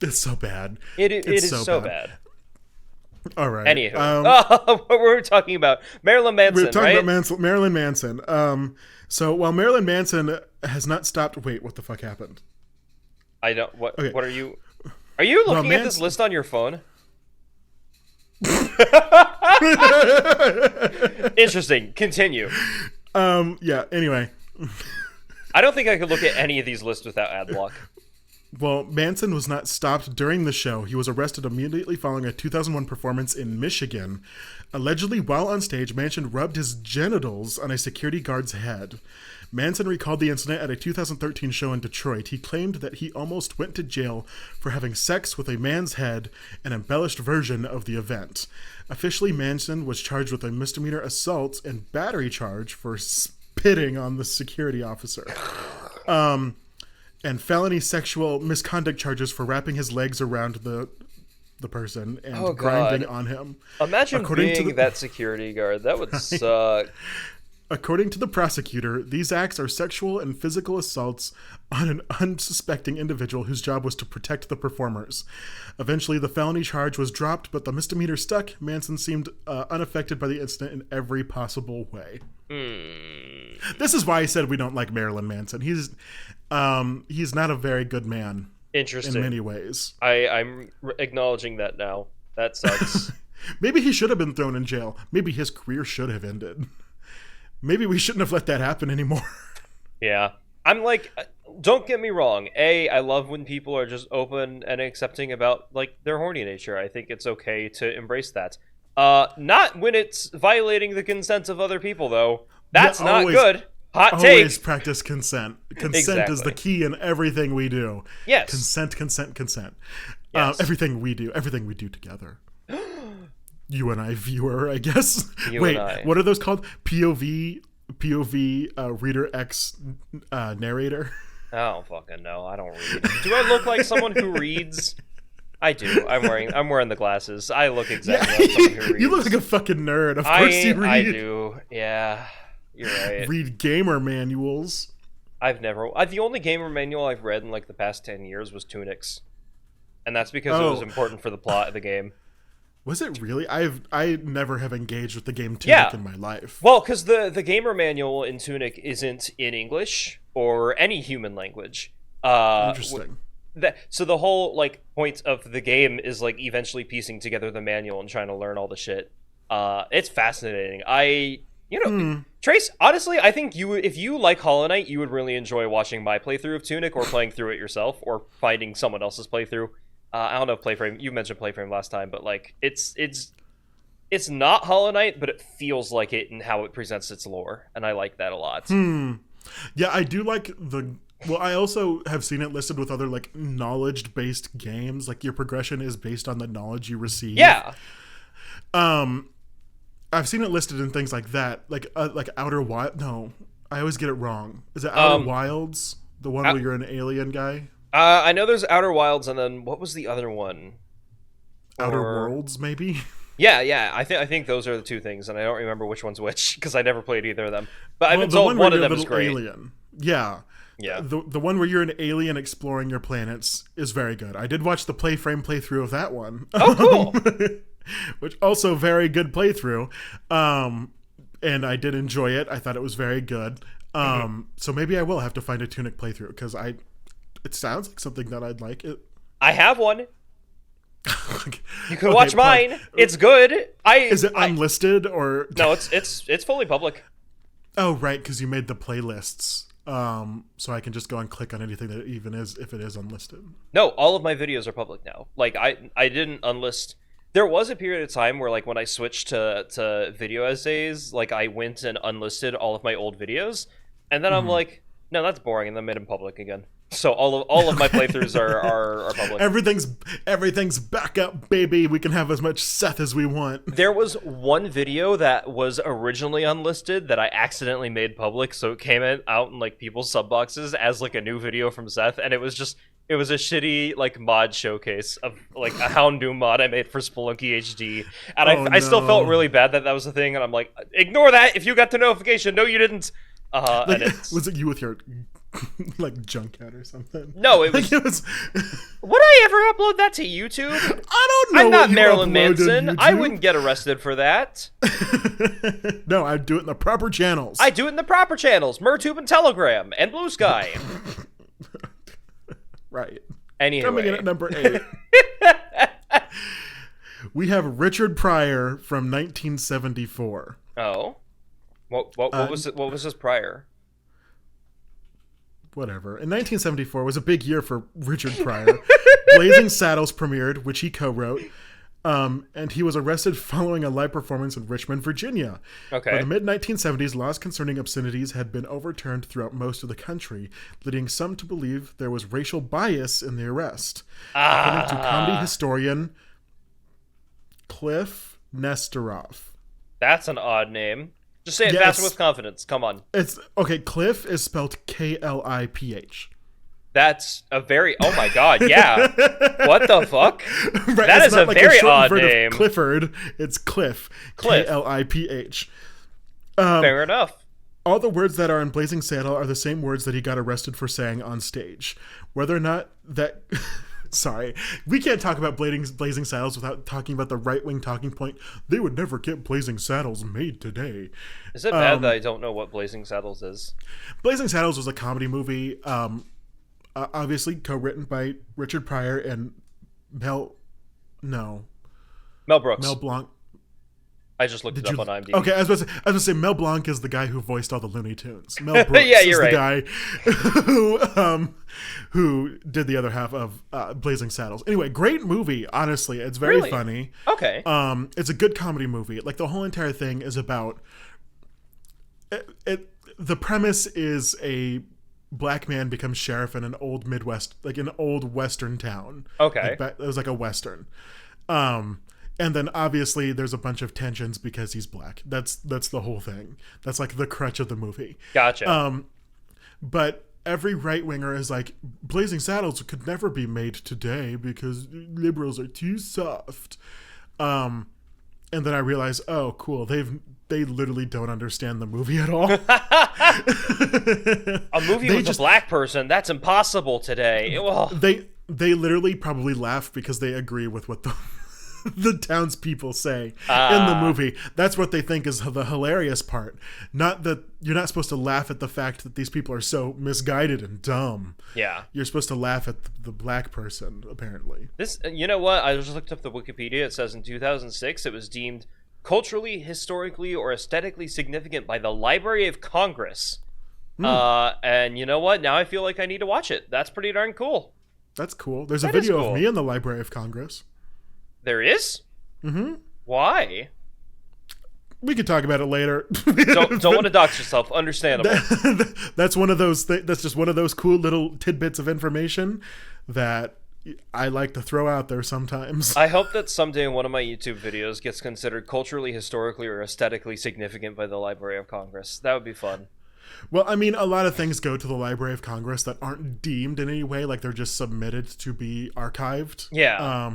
Speaker 1: It's so bad.
Speaker 2: It
Speaker 1: It's
Speaker 2: is so bad.
Speaker 1: All right.
Speaker 2: Anywho, what were we talking about? Marilyn Manson,
Speaker 1: We're talking
Speaker 2: right?
Speaker 1: about Marilyn Manson. So while Marilyn Manson has not stopped... Wait, what the fuck happened?
Speaker 2: I don't... What
Speaker 1: Okay.
Speaker 2: What are you... Are you looking at
Speaker 1: Manson-
Speaker 2: this list on your phone? Interesting. Continue.
Speaker 1: Yeah, anyway.
Speaker 2: I don't think I could look at any of these lists without ad block.
Speaker 1: Well, Manson was not stopped during the show. He was arrested immediately following a 2001 performance in Michigan. Allegedly, while on stage, Manson rubbed his genitals on a security guard's head. Manson recalled the incident at a 2013 show in Detroit. He claimed that he almost went to jail for having sex with a man's head, an embellished version of the event. Officially, Manson was charged with a misdemeanor assault and battery charge for spitting on the security officer. And felony sexual misconduct charges for wrapping his legs around the person and grinding on him.
Speaker 2: Imagine being that security guard. That would suck.
Speaker 1: According to the prosecutor, these acts are sexual and physical assaults on an unsuspecting individual whose job was to protect the performers. Eventually, the felony charge was dropped, but the misdemeanor stuck. Manson seemed unaffected by the incident in every possible way. This is why I said we don't like Marilyn Manson. He's not a very good man.
Speaker 2: Interesting.
Speaker 1: In many ways.
Speaker 2: I'm acknowledging that now. That sucks.
Speaker 1: Maybe he should have been thrown in jail. Maybe his career should have ended. Maybe we shouldn't have let that happen anymore.
Speaker 2: Yeah. I'm like, don't get me wrong. I love when people are just open and accepting about like their horny nature. I think it's okay to embrace that. Not when it's violating the consent of other people, though. That's not good. Hot take.
Speaker 1: Always practice consent. Consent is the key in everything we do.
Speaker 2: Yes.
Speaker 1: Consent.
Speaker 2: Yes.
Speaker 1: Everything we do together. You and I, viewer, I guess. Wait, what are those called? POV, reader X, narrator.
Speaker 2: I don't fucking know. I don't read. Do I look like someone who reads? I do. I'm wearing the glasses. I look exactly like someone who reads.
Speaker 1: You look like a fucking nerd. Of course you read.
Speaker 2: I do. Yeah, you're right.
Speaker 1: Read gamer manuals.
Speaker 2: The only gamer manual I've read in like the past 10 years was Tunics, and that's because it was important for the plot of the game.
Speaker 1: Was it really? I never have engaged with the game Tunic in my life.
Speaker 2: Well, because the gamer manual in Tunic isn't in English or any human language.
Speaker 1: Interesting.
Speaker 2: So the whole like point of the game is like eventually piecing together the manual and trying to learn all the shit. It's fascinating. You know, Trace, honestly, I think if you like Hollow Knight, you would really enjoy watching my playthrough of Tunic or playing through it yourself or finding someone else's playthrough. I don't know if Playframe, you mentioned Playframe last time, but like it's not Hollow Knight, but it feels like it in how it presents its lore, and I like that a lot.
Speaker 1: Yeah, I do like well, I also have seen it listed with other like knowledge-based games. Like your progression is based on the knowledge you receive.
Speaker 2: Yeah.
Speaker 1: I've seen it listed in things like that, like Outer Wild. No, I always get it wrong. Is it Outer Wilds, the one where you're an alien guy?
Speaker 2: I know there's Outer Wilds, and then what was the other one?
Speaker 1: Outer Worlds, maybe.
Speaker 2: Yeah. I think those are the two things, and I don't remember which one's which because I never played either of them. But I've been told one of them is great.
Speaker 1: Alien. Yeah. The one where you're an alien exploring your planets is very good. I did watch the Playframe playthrough of that one.
Speaker 2: Oh, cool.
Speaker 1: Which also very good playthrough. And I did enjoy it. I thought it was very good. So maybe I will have to find a Tunic playthrough because it sounds like something that I'd like.
Speaker 2: I have one. You can watch mine. It's good.
Speaker 1: Is it unlisted or
Speaker 2: no? It's fully public.
Speaker 1: Oh right, because you made the playlists. So I can just go and click on anything that even is if it is unlisted.
Speaker 2: No, all of my videos are public now. Like I didn't unlist. There was a period of time where like when I switched to video essays, like I went and unlisted all of my old videos, and then I'm like, no, that's boring, and then made them public again. So all of my playthroughs are public.
Speaker 1: Everything's back up, baby. We can have as much Seth as we want.
Speaker 2: There was one video that was originally unlisted that I accidentally made public, so it came out in like people's sub boxes as like a new video from Seth, and it was a shitty like mod showcase of like a Houndoom mod I made for Spelunky HD, and I still felt really bad that was a thing, and I'm like, ignore that if you got the notification. No, you didn't.
Speaker 1: Was it you with your like junk cat or something?
Speaker 2: No, it was. Would I ever upload that to YouTube?
Speaker 1: I don't know.
Speaker 2: I'm not Marilyn Manson. I wouldn't get arrested for that.
Speaker 1: No, I'd do it in the proper channels.
Speaker 2: I do it in the proper channels: MurTube and Telegram and Blue Sky.
Speaker 1: Right.
Speaker 2: Anyway.
Speaker 1: Coming in at number 8. We have Richard Pryor from 1974.
Speaker 2: Oh. What was it? What was his prior?
Speaker 1: Whatever. In 1974 was a big year for Richard Pryor. Blazing Saddles premiered, which he co-wrote, and he was arrested following a live performance in Richmond, Virginia.
Speaker 2: Okay.
Speaker 1: By the mid-1970s, laws concerning obscenities had been overturned throughout most of the country, leading some to believe there was racial bias in the arrest. According to comedy historian Cliff Nesteroff.
Speaker 2: That's an odd name. Just say it faster with confidence. Come on.
Speaker 1: It's okay. Cliff is spelled Kliph.
Speaker 2: That's a very. Oh my god! Yeah. What the fuck?
Speaker 1: Right,
Speaker 2: that is a like very odd name.
Speaker 1: Clifford. It's Cliff. Kliph.
Speaker 2: Fair enough.
Speaker 1: All the words that are in Blazing Saddle are the same words that he got arrested for saying on stage. Whether or not that. Sorry, we can't talk about Blazing Saddles without talking about the right-wing talking point. They would never get Blazing Saddles made today.
Speaker 2: Is it bad that I don't know what Blazing Saddles is?
Speaker 1: Blazing Saddles was a comedy movie, obviously co-written by Richard Pryor and Mel
Speaker 2: Brooks.
Speaker 1: Mel Blanc.
Speaker 2: I just looked it up on IMDb.
Speaker 1: Okay, I was about to say Mel Blanc is the guy who voiced all the Looney Tunes. Mel Brooks
Speaker 2: yeah,
Speaker 1: is the
Speaker 2: right.
Speaker 1: guy who did the other half of Blazing Saddles. Anyway, great movie, honestly. It's very funny.
Speaker 2: Okay.
Speaker 1: It's a good comedy movie. Like, the whole entire thing is about... The premise is a black man becomes sheriff in an old Midwest... Like, an old Western town.
Speaker 2: Okay.
Speaker 1: It was like a Western. And then obviously there's a bunch of tensions because he's black. That's the whole thing. That's like the crutch of the movie.
Speaker 2: Gotcha.
Speaker 1: But every right-winger is like, Blazing Saddles could never be made today because liberals are too soft. And then I realized, oh, cool. They literally don't understand the movie at all.
Speaker 2: A movie with a black person, that's impossible today.
Speaker 1: They literally probably laugh because they agree with what the townspeople say in the movie. That's what they think is the hilarious part. Not that you're not supposed to laugh at the fact that these people are so misguided and dumb.
Speaker 2: Yeah.
Speaker 1: You're supposed to laugh at the black person, apparently.
Speaker 2: You know what? I just looked up the Wikipedia. It says in 2006 it was deemed culturally, historically, or aesthetically significant by the Library of Congress. And you know what? Now I feel like I need to watch it. That's pretty darn cool.
Speaker 1: That's cool. There's a video of me in the Library of Congress.
Speaker 2: There is?
Speaker 1: Mm-hmm.
Speaker 2: Why?
Speaker 1: We could talk about it later.
Speaker 2: Don't want to dox yourself. Understandable.
Speaker 1: That's one of those. That's just one of those cool little tidbits of information that I like to throw out there sometimes.
Speaker 2: I hope that someday one of my YouTube videos gets considered culturally, historically, or aesthetically significant by the Library of Congress. That would be fun.
Speaker 1: Well, I mean, a lot of things go to the Library of Congress that aren't deemed in any way, like they're just submitted to be archived.
Speaker 2: Yeah.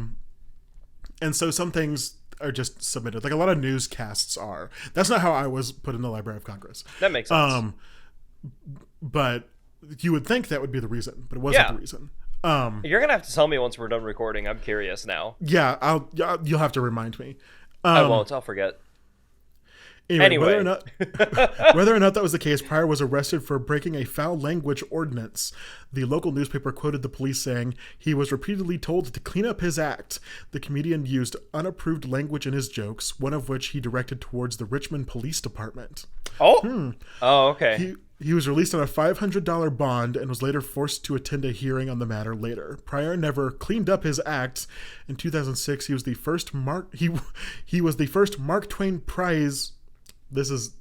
Speaker 1: And so some things are just submitted. Like a lot of newscasts are. That's not how I was put in the Library of Congress.
Speaker 2: That makes sense.
Speaker 1: But you would think that would be the reason, but it wasn't the reason.
Speaker 2: You're gonna have to tell me once we're done recording. I'm curious now.
Speaker 1: Yeah, you'll have to remind me.
Speaker 2: I won't. I'll forget.
Speaker 1: Anyway. Whether or not that was the case, Pryor was arrested for breaking a foul language ordinance. The local newspaper quoted the police saying he was repeatedly told to clean up his act. The comedian used unapproved language in his jokes, one of which he directed towards the Richmond Police Department.
Speaker 2: Oh, oh, okay.
Speaker 1: He was released on a $500 bond and was later forced to attend a hearing on the matter later. Pryor never cleaned up his act. In 2006, he was the first Mark Mark Twain Prize. This is,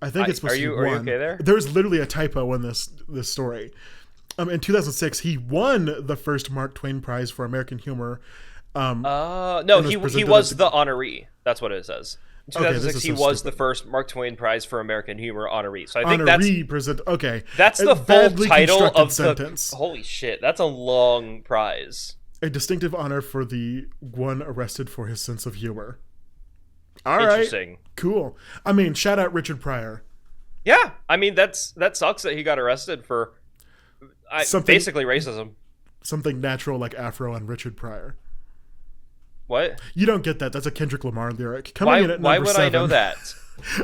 Speaker 1: I think it's supposed to be one.
Speaker 2: Are you okay there?
Speaker 1: There's literally a typo in this story. In 2006, he won the first Mark Twain Prize for American humor.
Speaker 2: No, he was the honoree. That's what it says. In 2006, he was the first Mark Twain Prize for American humor honoree. So I think
Speaker 1: that's
Speaker 2: the full title of
Speaker 1: sentence.
Speaker 2: Holy shit, that's a long prize.
Speaker 1: A distinctive honor for the one arrested for his sense of humor. All
Speaker 2: Interesting.
Speaker 1: Right, cool. I mean, shout out Richard Pryor.
Speaker 2: Yeah, I mean that sucks that he got arrested for basically racism.
Speaker 1: Something natural like Afro and Richard Pryor.
Speaker 2: What?
Speaker 1: You don't get that. That's a Kendrick Lamar lyric. Why
Speaker 2: would I know that?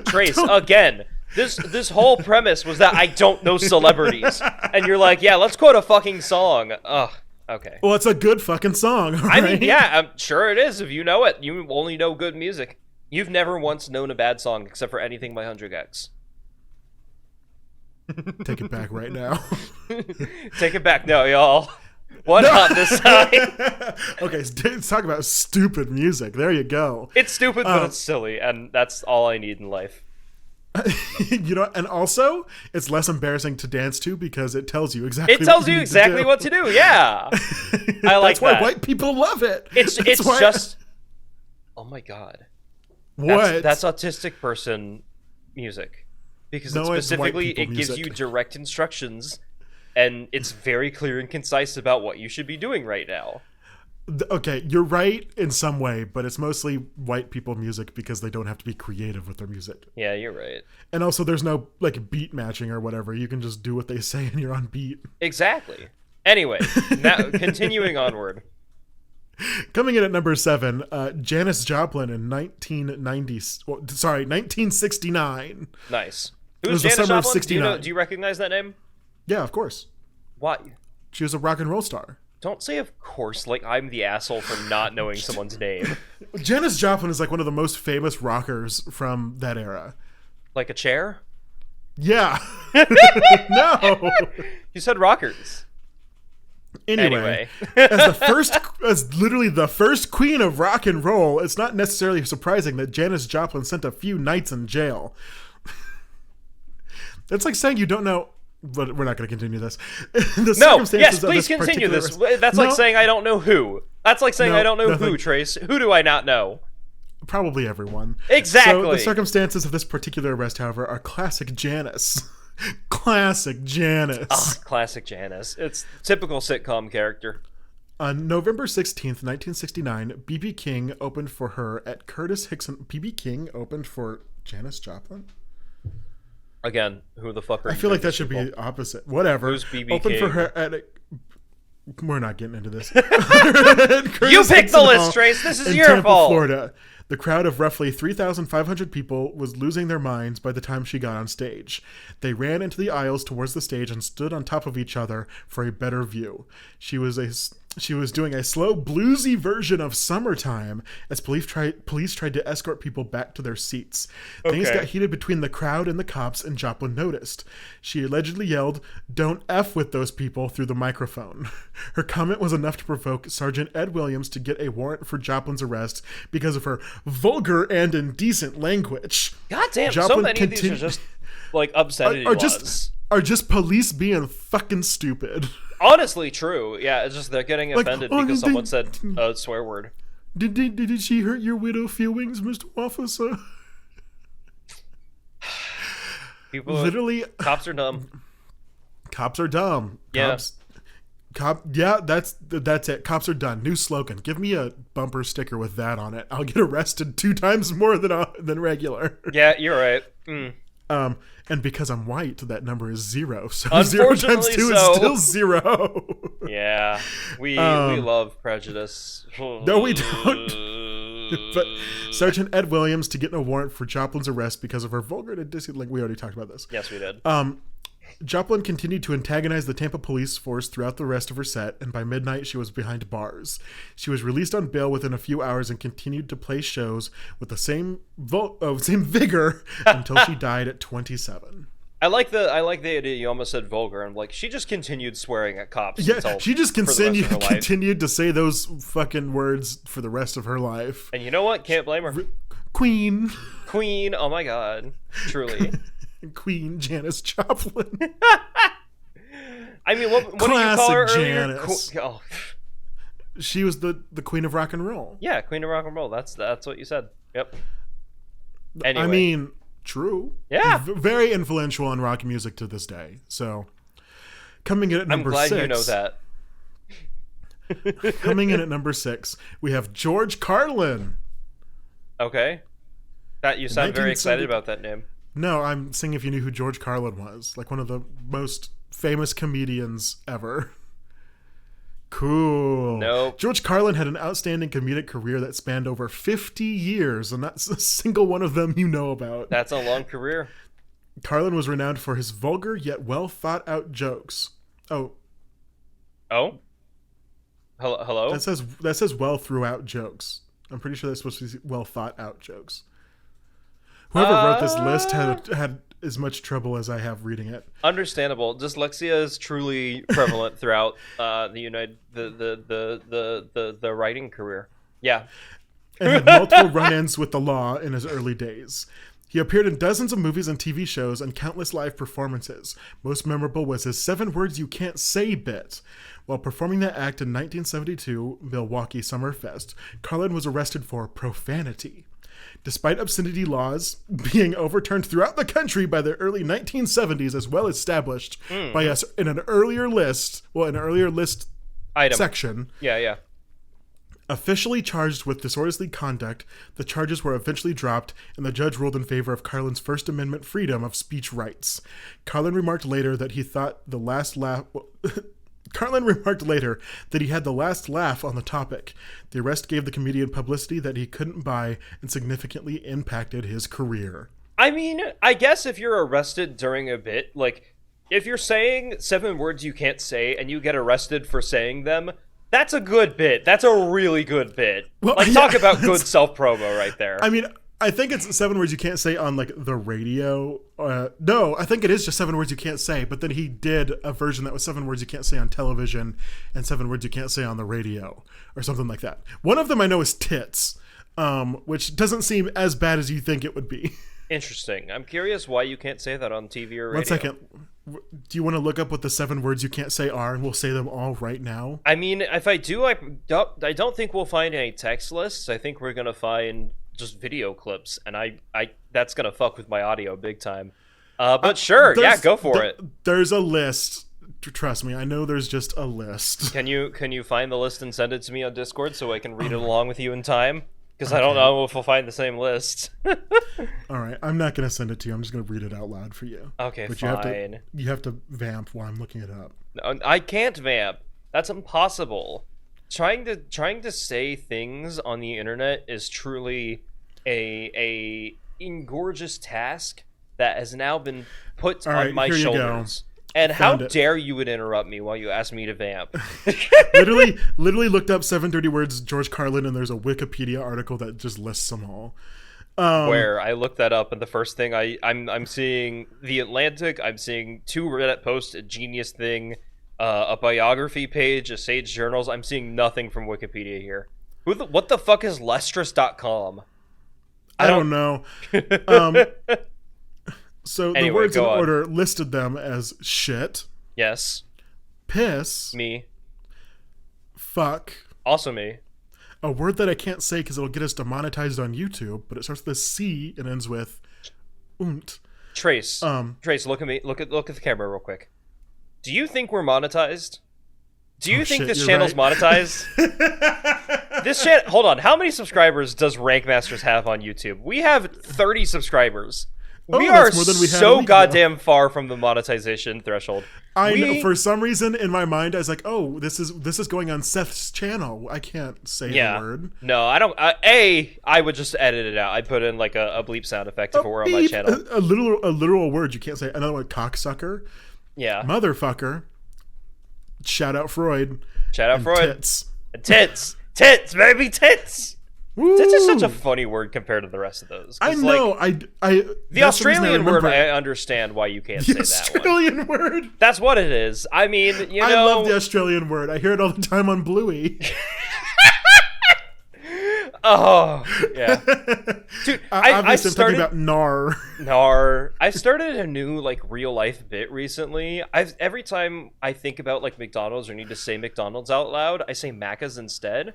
Speaker 2: Trace, again, this whole premise was that I don't know celebrities, and you're like, yeah, let's quote a fucking song. Ugh. Okay.
Speaker 1: Well, it's a good fucking song. Right?
Speaker 2: I mean, yeah, I'm sure it is. If you know it, you only know good music. You've never once known a bad song except for anything by 100X.
Speaker 1: Take it back right now.
Speaker 2: Take it back now, y'all. One hot this time.
Speaker 1: Okay, let's talk about stupid music. There you go.
Speaker 2: It's stupid, but it's silly, and that's all I need in life.
Speaker 1: And also, it's less embarrassing to dance to because it tells you exactly.
Speaker 2: What to do. Yeah, I like
Speaker 1: that. That's why white people love it.
Speaker 2: It's just. Oh my god.
Speaker 1: What?
Speaker 2: That's autistic person music, because it gives you direct instructions, and it's very clear and concise about what you should be doing right now.
Speaker 1: Okay, you're right in some way, but it's mostly white people music because they don't have to be creative with their music.
Speaker 2: Yeah, you're right.
Speaker 1: And also, there's no like beat matching or whatever. You can just do what they say and you're on beat.
Speaker 2: Exactly. Anyway, now continuing onward.
Speaker 1: Coming in at number 7, Janis Joplin in 1969.
Speaker 2: Nice. Who's Janis Joplin? Do you recognize that name?
Speaker 1: Yeah, of course.
Speaker 2: Why?
Speaker 1: She was a rock and roll star.
Speaker 2: Don't say of course like I'm the asshole for not knowing someone's name.
Speaker 1: Janis Joplin is like one of the most famous rockers from that era.
Speaker 2: Like a chair?
Speaker 1: Yeah. No.
Speaker 2: You said rockers.
Speaker 1: Anyway. as literally the first queen of rock and roll, it's not necessarily surprising that Janis Joplin spent a few nights in jail. That's like saying you don't know. But we're not going to continue this.
Speaker 2: Please continue this. That's like saying I don't know who. That's like saying I don't know who, Trace. Who do I not know?
Speaker 1: Probably everyone.
Speaker 2: Exactly.
Speaker 1: So the circumstances of this particular arrest, however, are classic Janis. Classic Janis.
Speaker 2: Classic Janis. It's typical sitcom character.
Speaker 1: On November 16th, 1969, B.B. King opened for her at Curtis Hickson. B.B. King opened for Janis Joplin?
Speaker 2: Again, who the fuck are you?
Speaker 1: I feel like that should be the opposite. Whatever.
Speaker 2: Who's B.B.
Speaker 1: Open
Speaker 2: King?
Speaker 1: for her at we're not getting into this.
Speaker 2: You picked the list, Trace. This is your
Speaker 1: Tampa,
Speaker 2: fault.
Speaker 1: Florida. The crowd of roughly 3,500 people was losing their minds by the time she got on stage. They ran into the aisles towards the stage and stood on top of each other for a better view. She was She was doing a slow, bluesy version of Summertime as police tried to escort people back to their seats. Things got heated between the crowd and the cops, and Joplin noticed. She allegedly yelled, "Don't F with those people," through the microphone. Her comment was enough to provoke Sergeant Ed Williams to get a warrant for Joplin's arrest because of her vulgar and indecent language.
Speaker 2: God damn, so many of these are just, like, obscenity laws.
Speaker 1: Are just police being fucking stupid.
Speaker 2: Honestly, true. Yeah, it's just they're getting offended because someone said a swear word.
Speaker 1: Did she hurt your widow feelings, Mr. Officer?
Speaker 2: People,
Speaker 1: literally,
Speaker 2: cops are dumb.
Speaker 1: Cops are dumb.
Speaker 2: Yeah.
Speaker 1: Yeah, that's it. Cops are done. New slogan. Give me a bumper sticker with that on it. I'll get arrested 2 times more than regular.
Speaker 2: Yeah, you're right. Mm.
Speaker 1: And because I'm white, that number is 0. So 0
Speaker 2: Unfortunately,
Speaker 1: times 2 is still 0.
Speaker 2: Yeah, we love prejudice.
Speaker 1: No, we don't. But Sergeant Ed Williams to get a warrant for Joplin's arrest because of her vulgar and indecent. Like, we already talked about this.
Speaker 2: Yes, we did.
Speaker 1: Joplin continued to antagonize the Tampa police force throughout the rest of her set, and by midnight she was behind bars. She was released on bail within a few hours and continued to play shows with the same vigor until she died at 27.
Speaker 2: I like the idea. You almost said vulgar. I'm like, she just continued swearing at cops.
Speaker 1: Yeah, she just continued to say those fucking words for the rest of her life.
Speaker 2: And you know what? Can't blame her.
Speaker 1: Queen.
Speaker 2: Oh my god, truly.
Speaker 1: Queen Janis Joplin.
Speaker 2: I mean, what do you call her earlier?
Speaker 1: Oh. She was the queen of rock and roll.
Speaker 2: Yeah, queen of rock and roll. That's what you said. Yep. Anyway.
Speaker 1: I mean, true.
Speaker 2: Yeah.
Speaker 1: Very influential in rock music to this day. So, coming in at number 6.
Speaker 2: I'm glad you know that.
Speaker 1: Coming in at number 6, we have George Carlin.
Speaker 2: Okay. That you sound very excited about that name.
Speaker 1: No, I'm seeing if you knew who George Carlin was. Like, one of the most famous comedians ever. Cool.
Speaker 2: Nope.
Speaker 1: George Carlin had an outstanding comedic career that spanned over 50 years, and not a single one of them you know about.
Speaker 2: That's a long career.
Speaker 1: Carlin was renowned for his vulgar yet well-thought-out jokes. Oh?
Speaker 2: Hello?
Speaker 1: That says well-throughout jokes. I'm pretty sure that's supposed to be well-thought-out jokes. Whoever wrote this list had as much trouble as I have reading it.
Speaker 2: Understandable. Dyslexia is truly prevalent throughout the writing career. Yeah.
Speaker 1: And had multiple run-ins with the law in his early days. He appeared in dozens of movies and TV shows and countless live performances. Most memorable was his 7 words you can't say bit. While performing that act in 1972 Milwaukee Summerfest, Carlin was arrested for profanity. Despite obscenity laws being overturned throughout the country by the early 1970s, as well established by us in an earlier list, item section.
Speaker 2: Yeah.
Speaker 1: Officially charged with disorderly conduct, the charges were eventually dropped, and the judge ruled in favor of Carlin's First Amendment freedom of speech rights. Carlin remarked later that he had the last laugh on the topic. The arrest gave the comedian publicity that he couldn't buy and significantly impacted his career.
Speaker 2: I mean, I guess if you're arrested during a bit, like, if you're saying 7 words you can't say and you get arrested for saying them, that's a good bit. That's a really good bit. Well, like, talk about good self-promo right there.
Speaker 1: I mean, I think it's 7 words you can't say on, like, the radio. No, I think it is just 7 words you can't say. But then he did a version that was 7 words you can't say on television and 7 words you can't say on the radio or something like that. One of them I know is tits, which doesn't seem as bad as you think it would be.
Speaker 2: Interesting. I'm curious why you can't say that on TV or radio.
Speaker 1: 1 second. Do you want to look up what the 7 words you can't say are, and we'll say them all right now?
Speaker 2: I mean, if I do, I don't think we'll find any text lists. I think we're going to find just video clips, and I that's gonna fuck with my audio big time. But sure, yeah, go for it.
Speaker 1: There's a list. Trust me, I know there's just a list.
Speaker 2: Can you find the list and send it to me on Discord so I can read it along with you in time? Because I don't know if we'll find the same list.
Speaker 1: All right, I'm not gonna send it to you. I'm just gonna read it out loud for you.
Speaker 2: Okay,
Speaker 1: but
Speaker 2: fine.
Speaker 1: You have to vamp while I'm looking it up.
Speaker 2: No, I can't vamp. That's impossible. Trying to say things on the internet is truly a ingorgious task that has now been put on my shoulders. And how
Speaker 1: Found it.
Speaker 2: dare you would interrupt me while you ask me to vamp?
Speaker 1: Literally looked up 730 words George Carlin, and there's a Wikipedia article that just lists them all.
Speaker 2: Where I looked that up, and the first thing I'm seeing The Atlantic, I'm seeing 2 Reddit posts, a Genius thing, a biography page, a Sage Journals. I'm seeing nothing from Wikipedia here. What the fuck is Lestrus.com?
Speaker 1: I don't know. So the words in order listed them as shit,
Speaker 2: Yes.
Speaker 1: piss,
Speaker 2: Me.
Speaker 1: fuck,
Speaker 2: Also me.
Speaker 1: a word that I can't say because it'll get us demonetized on YouTube, but it starts with a C and ends with unt.
Speaker 2: Trace. Trace, look at me. Look at the camera real quick. Do you think we're monetized? Do you think this channel's monetized? This channel. Hold on. How many subscribers does Rank Masters have on YouTube? We have 30 subscribers. We are
Speaker 1: more than we had
Speaker 2: so goddamn far from the monetization threshold.
Speaker 1: I know. For some reason, in my mind, I was like, "Oh, this is going on Seth's channel. I can't say the word."
Speaker 2: No, I don't. I would just edit it out. I'd put in like a bleep sound effect if it were on my channel.
Speaker 1: A literal word you can't say. Another one, cocksucker.
Speaker 2: Yeah.
Speaker 1: Motherfucker. Shout out Freud.
Speaker 2: Shout out Freud.
Speaker 1: Tits.
Speaker 2: Tits, baby, tits.
Speaker 1: Woo!
Speaker 2: Tits is such a funny word compared to the rest of those.
Speaker 1: I know.
Speaker 2: Like,
Speaker 1: I
Speaker 2: the Australian word, I understand why you can't say that one.
Speaker 1: The Australian word.
Speaker 2: That's what it is. I mean, you know.
Speaker 1: I love the Australian word. I hear it all the time on Bluey.
Speaker 2: Oh, yeah. Dude, I started...
Speaker 1: I'm talking about nar.
Speaker 2: Nar. I started a new, like, real-life bit recently. Every time I think about, like, McDonald's or need to say McDonald's out loud, I say Macca's instead.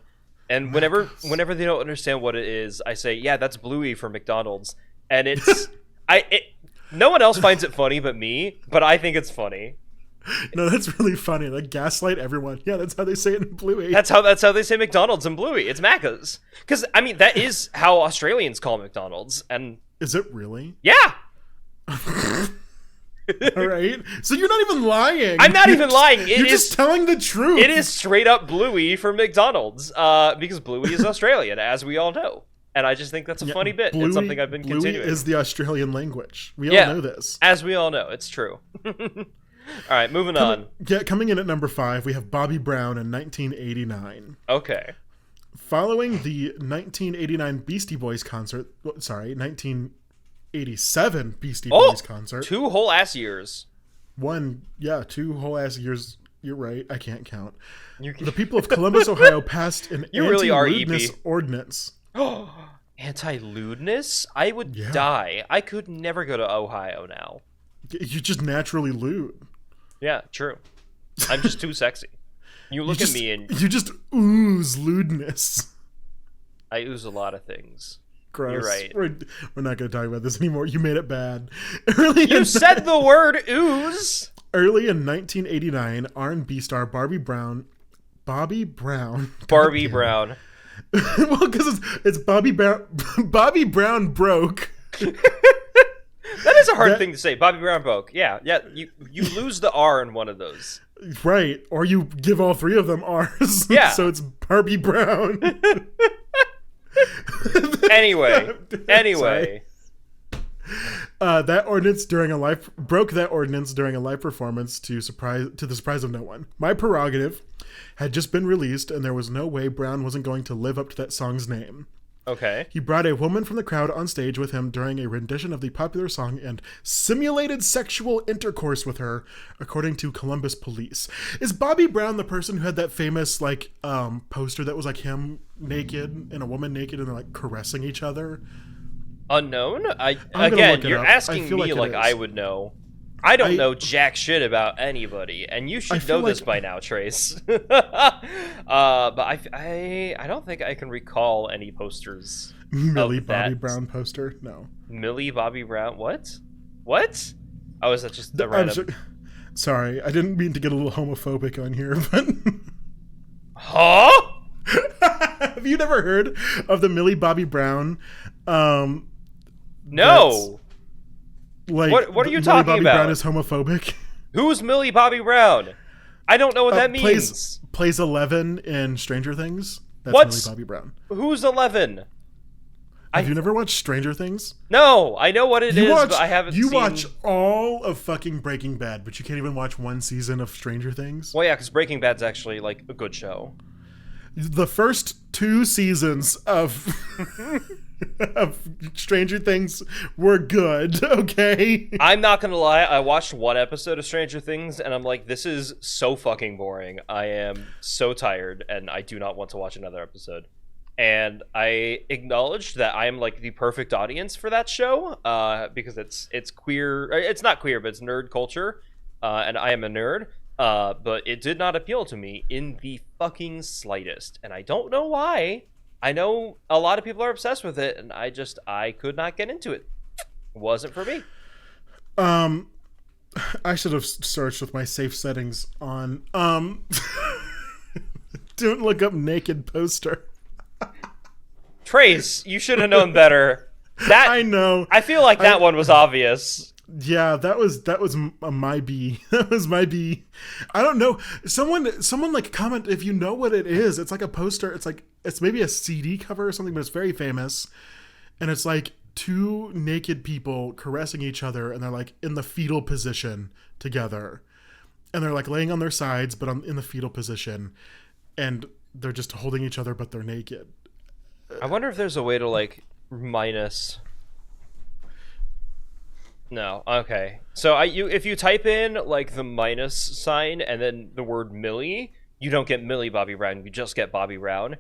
Speaker 2: And whenever they don't understand what it is, I say, yeah, that's Bluey for McDonald's. And it's... no one else finds it funny but me, but I think it's funny.
Speaker 1: No, that's really funny. Like, gaslight everyone. Yeah, that's how they say it in Bluey.
Speaker 2: That's how they say McDonald's in Bluey. It's Macca's. Because, I mean, that is how Australians call McDonald's. And
Speaker 1: is it really?
Speaker 2: Yeah.
Speaker 1: All right. So you're not even lying.
Speaker 2: I'm not even lying.
Speaker 1: You're just telling the truth.
Speaker 2: It is straight up Bluey for McDonald's. Because Bluey is Australian, as we all know. And I just think that's a funny bit. It's something I've been continuing.
Speaker 1: Bluey is the Australian language. We all know this.
Speaker 2: As we all know. It's true. All right, moving on.
Speaker 1: Yeah, coming in at number 5, we have Bobby Brown in 1989.
Speaker 2: Okay.
Speaker 1: Following the 1989 Beastie Boys concert, 1987 Beastie Boys concert.
Speaker 2: 2 whole ass years.
Speaker 1: 2 whole ass years. You're right. I can't count. The people of Columbus, Ohio passed an anti-lewdness ordinance.
Speaker 2: Anti-lewdness? I would die. I could never go to Ohio now.
Speaker 1: You just naturally lewd.
Speaker 2: Yeah, true. I'm just too sexy. You look at me and...
Speaker 1: You just ooze lewdness.
Speaker 2: I ooze a lot of things.
Speaker 1: Gross.
Speaker 2: You're right.
Speaker 1: We're not going to talk about this anymore. You made it bad.
Speaker 2: You said the word ooze!
Speaker 1: Early in 1989, R&B star Bobby Brown...
Speaker 2: Well,
Speaker 1: because it's Bobby Brown broke.
Speaker 2: That is a hard thing to say. Bobby Brown broke. Yeah. You lose the R in one of those.
Speaker 1: Right. Or you give all 3 of them R's.
Speaker 2: Yeah.
Speaker 1: So it's Barbie Brown.
Speaker 2: Anyway.
Speaker 1: That ordinance broke that ordinance during a live performance to the surprise of no one. My Prerogative had just been released, and there was no way Brown wasn't going to live up to that song's name.
Speaker 2: Okay.
Speaker 1: He brought a woman from the crowd on stage with him during a rendition of the popular song and simulated sexual intercourse with her, according to Columbus police. Is Bobby Brown the person who had that famous poster that was like him naked and a woman naked and they're like caressing each other?
Speaker 2: Unknown? You're asking me like I would know. I don't know jack shit about anybody, and you should know this by now, Trace. But I don't think I can recall any posters.
Speaker 1: Millie Bobby Brown poster? No.
Speaker 2: Millie Bobby Brown? What? Oh, is that just the random?
Speaker 1: Sorry, I didn't mean to get a little homophobic on here, but...
Speaker 2: Huh?
Speaker 1: Have you never heard of the Millie Bobby Brown?
Speaker 2: No.
Speaker 1: Like,
Speaker 2: what are you talking
Speaker 1: Bobby
Speaker 2: about?
Speaker 1: Brown is homophobic.
Speaker 2: Who's Millie Bobby Brown? I don't know what that means.
Speaker 1: Plays 11 in Stranger Things. That's
Speaker 2: What's
Speaker 1: Millie Bobby Brown.
Speaker 2: Who's 11?
Speaker 1: Have you never watched Stranger Things?
Speaker 2: No, I know what it is, but I haven't seen...
Speaker 1: You watch all of fucking Breaking Bad, but you can't even watch one season of Stranger Things?
Speaker 2: Well, yeah, because Breaking Bad's actually, like, a good show.
Speaker 1: The first 2 seasons of of Stranger Things were good, okay?
Speaker 2: I'm not gonna lie, I watched one episode of Stranger Things, and I'm like, this is so fucking boring. I am so tired, and I do not want to watch another episode. And I acknowledged that I am, like, the perfect audience for that show, because it's queer, it's not queer, but it's nerd culture, and I am a nerd. But it did not appeal to me in the fucking slightest. And I don't know why. I know a lot of people are obsessed with it, and I could not get into it. It wasn't for me.
Speaker 1: I should have searched with my safe settings on, don't look up naked poster.
Speaker 2: Trace, you should have known better. That
Speaker 1: I know.
Speaker 2: I feel like that one was obvious.
Speaker 1: Yeah, that was my B. That was my B. I don't know. Someone like comment if you know what it is. It's like a poster. It's maybe a CD cover or something, but it's very famous. And it's like 2 naked people caressing each other, and they're like in the fetal position together. And they're like laying on their sides, but in the fetal position. And they're just holding each other, but they're naked.
Speaker 2: I wonder if there's a way to, like, minus... No, okay. So if you type in, like, the minus sign and then the word Millie, you don't get Millie Bobby Brown, you just get Bobby Brown,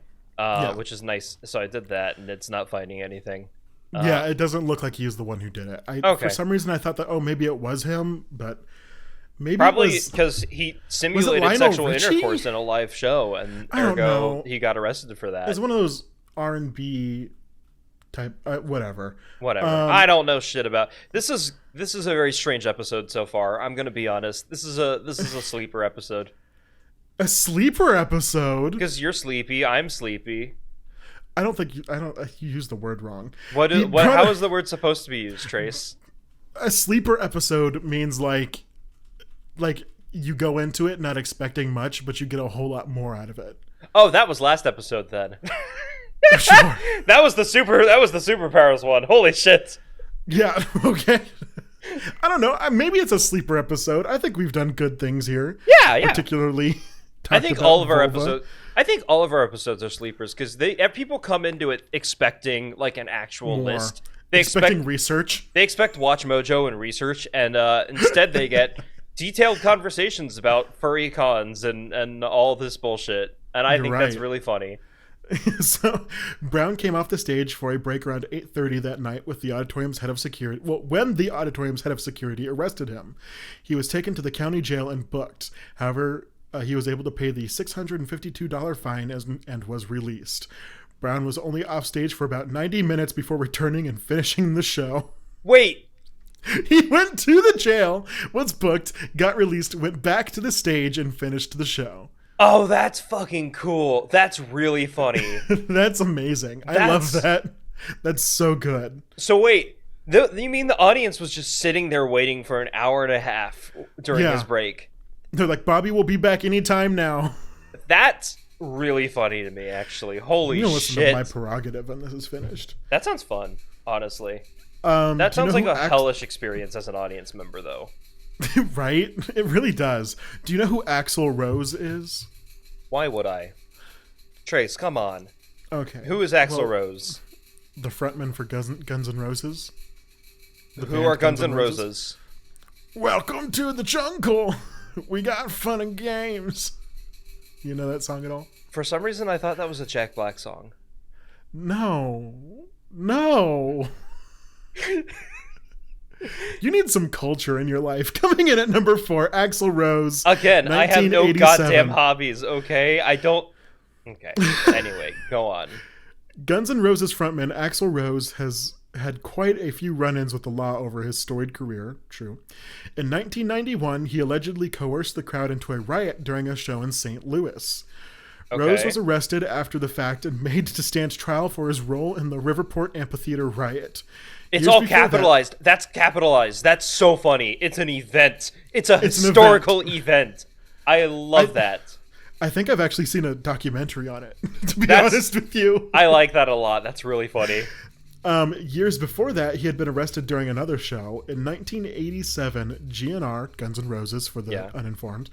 Speaker 2: which is nice. So I did that, and it's not finding anything.
Speaker 1: Yeah, it doesn't look like he's the one who did it.
Speaker 2: Okay.
Speaker 1: For some reason, I thought that, maybe it was him, but maybe
Speaker 2: probably because he simulated sexual intercourse in a live show, and ergo he got arrested for that.
Speaker 1: It's one of those R&B type, whatever.
Speaker 2: I don't know shit about this. Is a very strange episode so far. I'm gonna be honest. This is a sleeper episode.
Speaker 1: A sleeper episode?
Speaker 2: Because you're sleepy, I'm sleepy.
Speaker 1: I don't think you used the word wrong.
Speaker 2: How is the word supposed to be used, Trace?
Speaker 1: A sleeper episode means like you go into it not expecting much, but you get a whole lot more out of it.
Speaker 2: Oh, that was last episode then.
Speaker 1: Sure.
Speaker 2: That was the superpowers one. Holy shit.
Speaker 1: Yeah, okay. I don't know. Maybe it's a sleeper episode. I think we've done good things here.
Speaker 2: Yeah.
Speaker 1: Particularly
Speaker 2: I think all of our episodes are sleepers because people come into it expecting like an actual list. They expect
Speaker 1: research.
Speaker 2: They expect Watch Mojo and research, and instead they get detailed conversations about furry cons and all this bullshit. And I think that's really funny.
Speaker 1: So Brown came off the stage for a break around 8:30 that night with the auditorium's head of security. Well, when the auditorium's head of security arrested him, he was taken to the county jail and booked. However, he was able to pay the $652 fine and was released. Brown was only off stage for about 90 minutes before returning and finishing the show.
Speaker 2: Wait.
Speaker 1: He went to the jail, was booked, got released, went back to the stage, and finished the show.
Speaker 2: Oh, that's fucking cool. That's really funny.
Speaker 1: That's amazing. I love that. That's so good.
Speaker 2: So wait, you mean the audience was just sitting there waiting for an hour and a half during his break?
Speaker 1: They're like, Bobby will be back anytime now.
Speaker 2: That's really funny to me, actually. Holy shit.
Speaker 1: Listen to my prerogative when this is finished.
Speaker 2: That sounds fun, honestly. That sounds like a hellish experience as an audience member, though.
Speaker 1: Right? It really does. Do you know who Axl Rose is?
Speaker 2: Why would I? Trace, come on.
Speaker 1: Okay.
Speaker 2: Who is Axl Rose?
Speaker 1: The frontman for Guns N' Roses.
Speaker 2: Who are Guns N' Roses?
Speaker 1: Welcome to the jungle. We got fun and games. You know that song at all?
Speaker 2: For some reason, I thought that was a Jack Black song.
Speaker 1: No. You need some culture in your life. Coming in at number 4, Axl Rose.
Speaker 2: Again, I have no goddamn hobbies, okay? I don't... Okay, anyway, go on.
Speaker 1: Guns N' Roses frontman Axl Rose has had quite a few run-ins with the law over his storied career, true. In 1991, he allegedly coerced the crowd into a riot during a show in St. Louis. Okay. Rose was arrested after the fact and made to stand trial for his role in the Riverport Amphitheater riot.
Speaker 2: It's all capitalized. That's capitalized. That's so funny. It's an event. It's a historical event. I love that.
Speaker 1: I think I've actually seen a documentary on it, to be honest with you.
Speaker 2: I like that a lot. That's really funny.
Speaker 1: Years before that, he had been arrested during another show. In 1987, GNR, Guns N' Roses for the uninformed,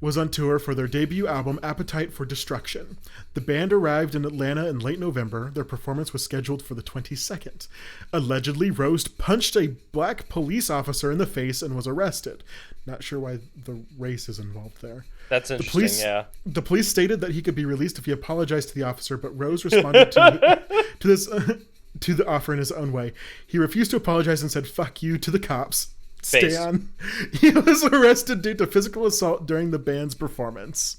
Speaker 1: was on tour for their debut album, Appetite for Destruction. The band arrived in Atlanta in late November. Their performance was scheduled for the 22nd. Allegedly, Rose punched a black police officer in the face and was arrested. Not sure why the race is involved there.
Speaker 2: That's interesting,
Speaker 1: The police stated that he could be released if he apologized to the officer, but Rose responded to the offer in his own way. He refused to apologize and said, "Fuck you" to the cops. Stay on. He was arrested due to physical assault during the band's performance.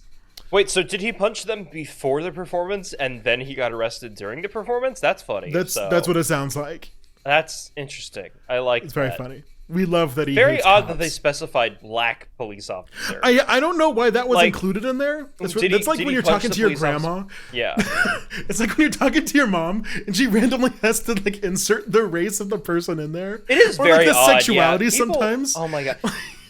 Speaker 2: Wait, so did he punch them before the performance and then he got arrested during the performance? That's funny.
Speaker 1: That's what it sounds like.
Speaker 2: That's interesting. I like
Speaker 1: It's very funny. We love that he
Speaker 2: very
Speaker 1: hates
Speaker 2: odd
Speaker 1: cops.
Speaker 2: that they specified black police officer.
Speaker 1: I don't know why that was included in there. That's like when you're talking to your grandma.
Speaker 2: Officer? Yeah.
Speaker 1: It's like when you're talking to your mom and she randomly has to like insert the race of the person in there.
Speaker 2: It is
Speaker 1: or
Speaker 2: very
Speaker 1: like the
Speaker 2: odd.
Speaker 1: sexuality
Speaker 2: People,
Speaker 1: sometimes.
Speaker 2: Oh my god.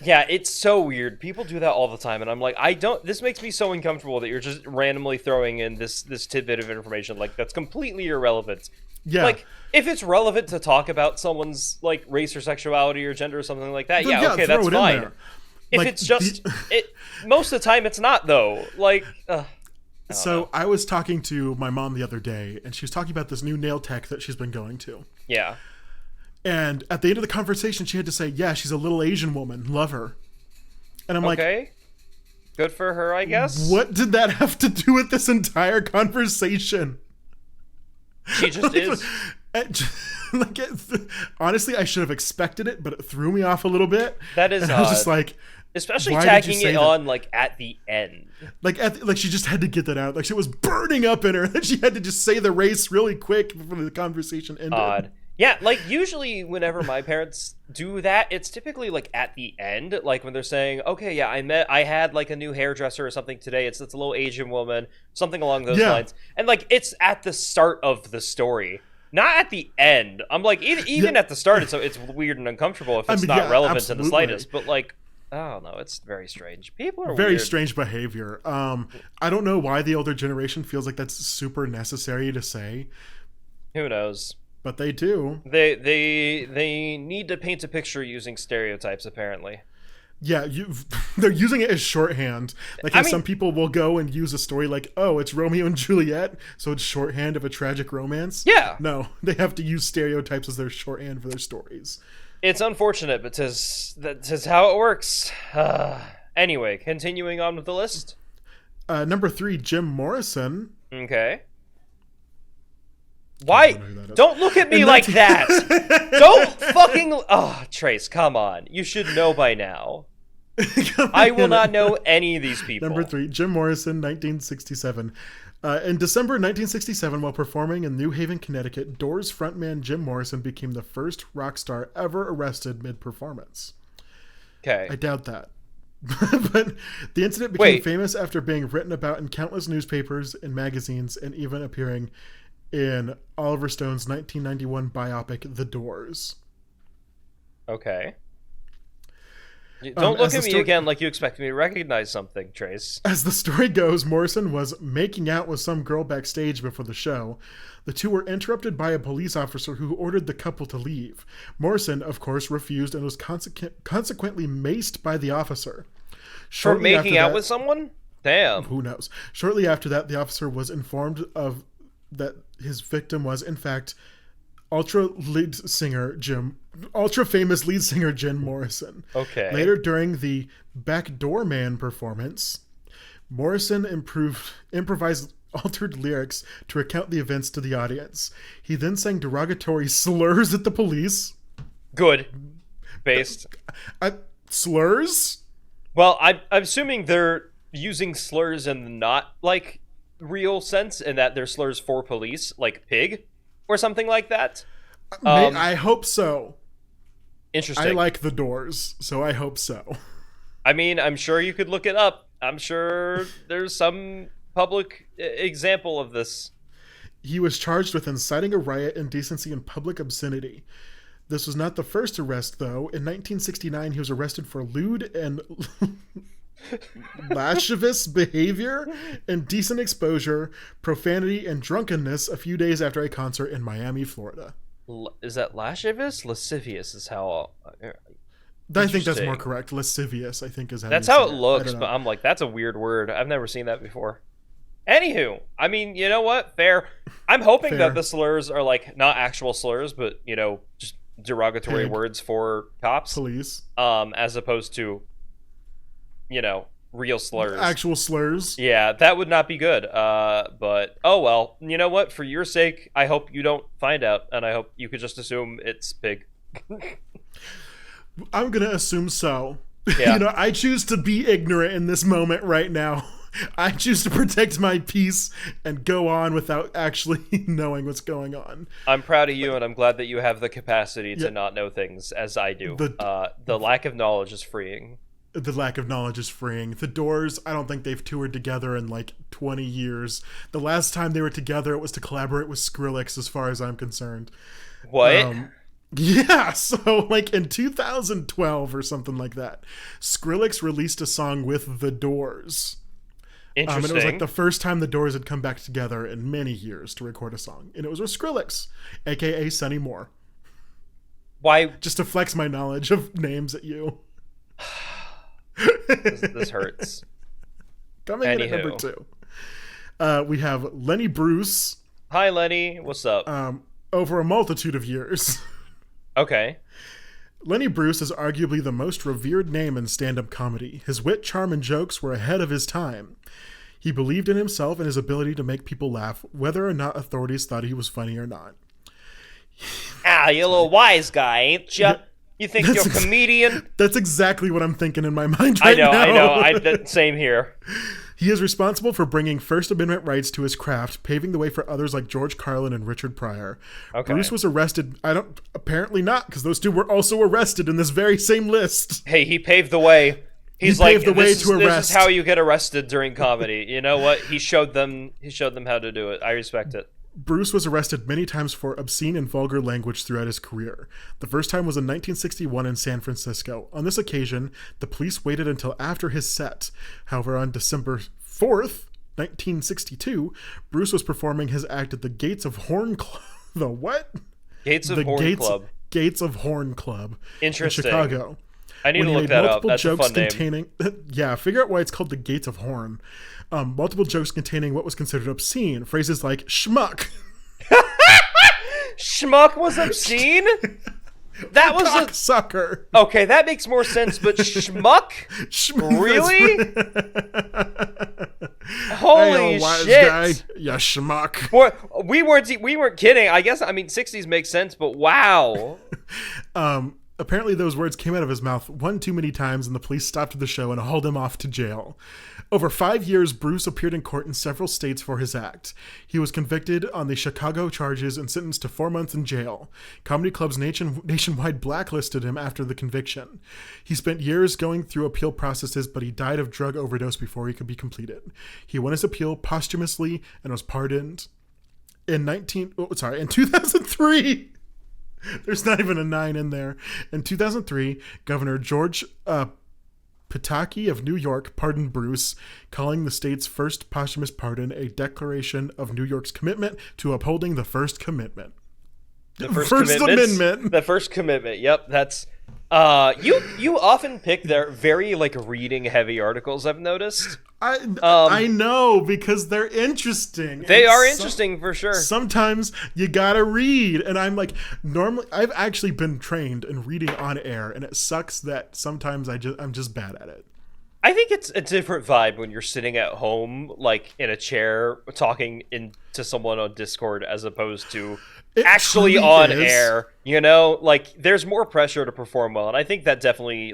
Speaker 2: Yeah, it's so weird. People do that all the time, and I'm like, this makes me so uncomfortable that you're just randomly throwing in this tidbit of information like that's completely irrelevant.
Speaker 1: Yeah.
Speaker 2: Like, if it's relevant to talk about someone's like race or sexuality or gender or something like that, yeah, okay, that's fine. If like, it's just most of the time it's not though. Like,
Speaker 1: I was talking to my mom the other day, and she was talking about this new nail tech that she's been going to.
Speaker 2: Yeah.
Speaker 1: And at the end of the conversation, she had to say, "Yeah, she's a little Asian woman. Love her." And I'm like,
Speaker 2: okay, good for her, I guess.
Speaker 1: What did that have to do with this entire conversation?
Speaker 2: She just is.
Speaker 1: Honestly, I should have expected it, but it threw me off a little bit.
Speaker 2: That is odd.
Speaker 1: I was just like,
Speaker 2: especially tagging it on like at the end.
Speaker 1: Like she just had to get that out. Like she was burning up in her, and she had to just say the race really quick before the conversation ended.
Speaker 2: Odd. Yeah, like usually whenever my parents do that, it's typically like at the end, like when they're saying, "Okay, yeah, I had like a new hairdresser or something today. It's a little Asian woman, something along those lines." And like it's at the start of the story, not at the end. I'm like even at the start, it's weird and uncomfortable if it's not relevant in the slightest. But like, I don't know, it's very strange. People are
Speaker 1: very
Speaker 2: weird.
Speaker 1: Strange behavior. I don't know why the older generation feels like that's super necessary to say.
Speaker 2: Who knows?
Speaker 1: But they do.
Speaker 2: They need to paint a picture using stereotypes, apparently.
Speaker 1: Yeah, they're using it as shorthand. Like some people will go and use a story like, "Oh, it's Romeo and Juliet," so it's shorthand of a tragic romance.
Speaker 2: Yeah.
Speaker 1: No, they have to use stereotypes as their shorthand for their stories.
Speaker 2: It's unfortunate, but that's how it works. Anyway, continuing on with the list.
Speaker 1: Number 3, Jim Morrison.
Speaker 2: Okay. Why? Don't look at me like that. Don't fucking... Oh, Trace, come on. You should know by now. I will not know any of these people.
Speaker 1: Number 3, Jim Morrison, 1967. In December 1967, while performing in New Haven, Connecticut, Doors frontman Jim Morrison became the first rock star ever arrested mid-performance.
Speaker 2: Okay.
Speaker 1: I doubt that. But the incident became famous after being written about in countless newspapers and magazines, and even appearing in Oliver Stone's 1991 biopic, The Doors.
Speaker 2: Okay. Don't look at me again like you expect me to recognize something, Trace.
Speaker 1: As the story goes, Morrison was making out with some girl backstage before the show. The two were interrupted by a police officer who ordered the couple to leave. Morrison, of course, refused and was consequently maced by the officer.
Speaker 2: For making out with someone? Damn.
Speaker 1: Who knows? Shortly after that, the officer was informed that his victim was, in fact, ultra famous lead singer Jim Morrison.
Speaker 2: Okay.
Speaker 1: Later, during the Backdoor Man performance, Morrison improvised altered lyrics to recount the events to the audience. He then sang derogatory slurs at the police.
Speaker 2: Good. Based.
Speaker 1: Slurs?
Speaker 2: Well, I'm assuming they're using slurs in the not, like, real sense, and that they're slurs for police, like pig or something like that.
Speaker 1: I hope so.
Speaker 2: Interesting.
Speaker 1: I like The Doors, so I hope so.
Speaker 2: I mean, I'm sure you could look it up. I'm sure there's some public example of this.
Speaker 1: He was charged with inciting a riot, indecency, and public obscenity. This was not the first arrest, though. In 1969, he was arrested for lewd and lascivious behavior, indecent exposure, profanity, and drunkenness a few days after a concert in Miami, Florida.
Speaker 2: Is that lascivious? Lascivious is how.
Speaker 1: I think that's more correct. Lascivious, I think, is how
Speaker 2: That's
Speaker 1: you
Speaker 2: how
Speaker 1: say
Speaker 2: it looks,
Speaker 1: know.
Speaker 2: but I'm like, that's a weird word. I've never seen that before. Anywho, I mean, you know what? Fair. I'm hoping
Speaker 1: Fair.
Speaker 2: that the slurs are like not actual slurs, but just derogatory
Speaker 1: Pig.
Speaker 2: words for cops.
Speaker 1: Police.
Speaker 2: As opposed to, real slurs.
Speaker 1: Actual slurs.
Speaker 2: Yeah, that would not be good. But oh well. You know what? For your sake, I hope you don't find out, and I hope you could just assume it's pig.
Speaker 1: I'm gonna assume so.
Speaker 2: Yeah.
Speaker 1: I choose to be ignorant in this moment right now. I choose to protect my peace and go on without actually knowing what's going on.
Speaker 2: I'm proud of you, and I'm glad that you have the capacity to not know things as I do. The lack of knowledge is freeing.
Speaker 1: The lack of knowledge is freeing. The Doors, I don't think they've toured together in like 20 years. The last time they were together, it was to collaborate with Skrillex, as far as I'm concerned.
Speaker 2: What?
Speaker 1: Yeah, so like in 2012 or something like that, Skrillex released a song with The Doors.
Speaker 2: Interesting.
Speaker 1: And it was like the first time the Doors had come back together in many years to record a song. And it was with Skrillex, a.k.a. Sonny Moore.
Speaker 2: Why?
Speaker 1: Just to flex my knowledge of names at you.
Speaker 2: This hurts.
Speaker 1: Coming in at number 2. We have Lenny Bruce.
Speaker 2: Hi, Lenny. What's up?
Speaker 1: Over a multitude of years.
Speaker 2: Okay.
Speaker 1: Lenny Bruce is arguably the most revered name in stand-up comedy. His wit, charm, and jokes were ahead of his time. He believed in himself and his ability to make people laugh, whether or not authorities thought he was funny or not.
Speaker 2: You little wise guy, ain't ya? You think you're a comedian?
Speaker 1: That's exactly what I'm thinking in my mind right now.
Speaker 2: I know. Same here.
Speaker 1: He is responsible for bringing First Amendment rights to his craft, paving the way for others like George Carlin and Richard Pryor.
Speaker 2: Okay.
Speaker 1: Bruce was arrested. Apparently not, because those two were also arrested in this very same list.
Speaker 2: Hey, he paved the way. He
Speaker 1: paved the way to arrest.
Speaker 2: This is how you get arrested during comedy. You know what? He showed them how to do it. I respect it.
Speaker 1: Bruce was arrested many times for obscene and vulgar language throughout his career. The first time was in 1961 in San Francisco. On this occasion, the police waited until after his set. However, on December 4th, 1962, Bruce was performing his act at the Gates of Horn Club. The what?
Speaker 2: Gates of Horn Club.
Speaker 1: Gates of Horn Club.
Speaker 2: Interesting.
Speaker 1: In Chicago.
Speaker 2: I need to look that up. That's a fun name.
Speaker 1: Yeah, figure out why it's called the Gates of Horn. Multiple jokes containing what was considered obscene. Phrases like schmuck.
Speaker 2: Schmuck was obscene? That was
Speaker 1: sucker.
Speaker 2: Okay, that makes more sense, but schmuck? Really? Holy shit.
Speaker 1: Guy. Yeah, schmuck.
Speaker 2: We weren't kidding. I guess 60s makes sense, but wow.
Speaker 1: Apparently those words came out of his mouth one too many times, and the police stopped the show and hauled him off to jail. Over 5 years, Bruce appeared in court in several states for his act. He was convicted on the Chicago charges and sentenced to 4 months in jail. Comedy clubs nationwide blacklisted him after the conviction. He spent years going through appeal processes, but he died of drug overdose before he could be completed. He won his appeal posthumously and was pardoned in 2003. There's not even a 9 in there. In 2003, Governor George Pataki of New York pardoned Bruce, calling the state's first posthumous pardon a declaration of New York's commitment to upholding the First Commitment.
Speaker 2: The First Amendment. The First Commitment. Yep, that's... You often pick their very reading heavy articles, I've noticed.
Speaker 1: I know, because they're interesting.
Speaker 2: They are interesting for sure.
Speaker 1: Sometimes you gotta read, and I'm normally I've actually been trained in reading on air, and it sucks that sometimes I'm just bad at it.
Speaker 2: I think it's a different vibe when you're sitting at home, in a chair, talking to someone on Discord, as opposed to actually on air. There's more pressure to perform well, and I think that definitely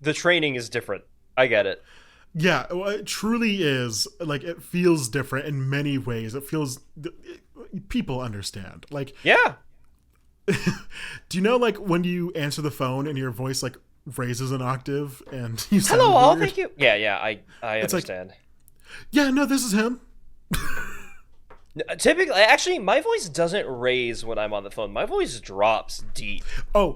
Speaker 2: the training is different. I get it.
Speaker 1: Yeah, well, it truly is. It feels different in many ways. It feels... people understand.
Speaker 2: Yeah.
Speaker 1: Do you know, when you answer the phone and your voice, raises an octave and you sound
Speaker 2: Hello,
Speaker 1: weird?
Speaker 2: all. Thank you. Yeah, I understand.
Speaker 1: Yeah, no, this is him.
Speaker 2: Typically, actually, my voice doesn't raise when I'm on the phone. My voice drops deep.
Speaker 1: Oh,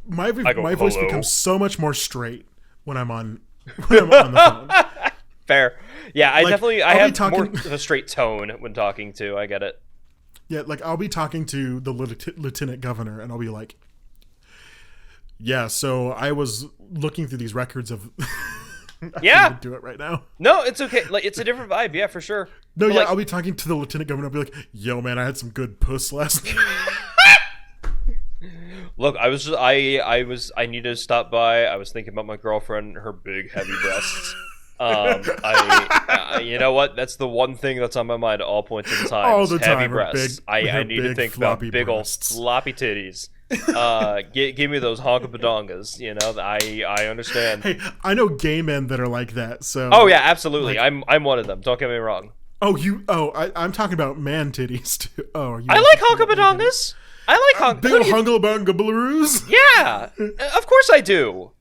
Speaker 1: my voice becomes so much more straight when I'm on the phone.
Speaker 2: Fair. Yeah, I definitely have
Speaker 1: more
Speaker 2: of a straight tone when talking to. I get it.
Speaker 1: Yeah, like I'll be talking to the lieutenant governor, and I'll be like, "Yeah, so I was looking through these records of."
Speaker 2: Yeah,
Speaker 1: I do it right now.
Speaker 2: No, it's okay. Like, it's a different vibe. Yeah, for sure.
Speaker 1: No,
Speaker 2: But,
Speaker 1: yeah,
Speaker 2: like,
Speaker 1: I'll be talking to the lieutenant governor. I'll be like, "Yo, man, I had some good puss last night."
Speaker 2: look, I needed to stop by. I was thinking about my girlfriend, her big, heavy breasts. You know what? That's the one thing that's on my mind at all points in time.
Speaker 1: All
Speaker 2: is
Speaker 1: the
Speaker 2: heavy
Speaker 1: time, her
Speaker 2: breasts.
Speaker 1: big-
Speaker 2: I
Speaker 1: her
Speaker 2: need to
Speaker 1: big
Speaker 2: think about
Speaker 1: floppy
Speaker 2: big
Speaker 1: breasts.
Speaker 2: old floppy titties. Give me those honkapadongas. You know, I understand.
Speaker 1: Hey, I know gay men that are like that. So.
Speaker 2: Oh yeah, absolutely.
Speaker 1: Like-
Speaker 2: I'm one of them. Don't get me wrong.
Speaker 1: Oh, I'm talking about man titties too. Oh, are you?
Speaker 2: I like honkapadongas. I like
Speaker 1: Big ol' hungalabungabaloo's.
Speaker 2: Yeah, of course I do.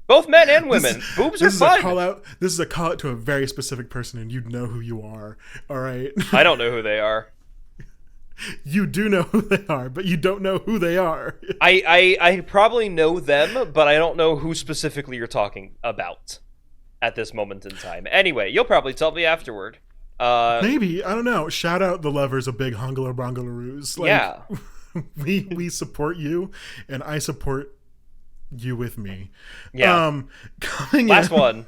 Speaker 2: Both men and women. Boobs are
Speaker 1: This is
Speaker 2: fun.
Speaker 1: a call out. This is a call out to a very specific person, and you know who you are. All right.
Speaker 2: I don't know who they are.
Speaker 1: You do know who they are, but you don't know who they are.
Speaker 2: I probably know them, but I don't know who specifically you're talking about at this moment in time. Anyway, you'll probably tell me afterward.
Speaker 1: Maybe, I don't know. Shout out the lovers of big hungalabungaloos. Like,
Speaker 2: Yeah.
Speaker 1: we support you, and I support you with me.
Speaker 2: Yeah.
Speaker 1: Last
Speaker 2: one.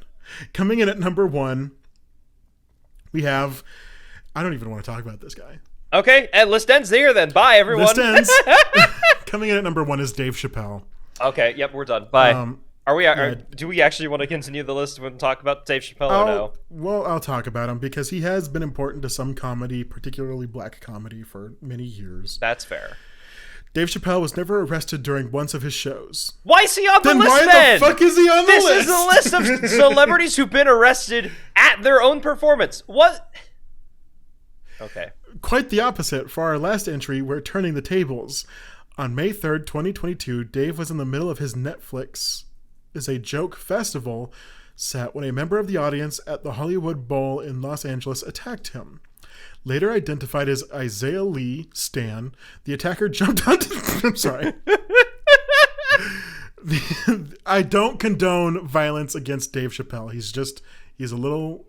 Speaker 1: Coming in at number 1, we have. I don't even want to talk about this guy.
Speaker 2: Okay, and list ends there then. Bye, everyone.
Speaker 1: List ends. Coming in at number 1 is Dave Chappelle.
Speaker 2: Okay, yep, we're done. Bye.
Speaker 1: Yeah.
Speaker 2: Do we actually want to continue the list and talk about Dave Chappelle or no?
Speaker 1: Well, I'll talk about him because he has been important to some comedy, particularly black comedy, for many years.
Speaker 2: That's fair.
Speaker 1: Dave Chappelle was never arrested during once of his shows.
Speaker 2: Why is he on the
Speaker 1: Then
Speaker 2: list
Speaker 1: why
Speaker 2: then?
Speaker 1: the fuck is he on the list?
Speaker 2: This is a list of celebrities who've been arrested at their own performance. What? Okay.
Speaker 1: Quite the opposite for our last entry, we're turning the tables. On May 3rd, 2022, Dave was in the middle of his Netflix is a Joke festival set when a member of the audience at the Hollywood Bowl in Los Angeles attacked him. Later identified as Isaiah Lee Stan, the attacker jumped onto... I'm sorry. I don't condone violence against Dave Chappelle. He's a little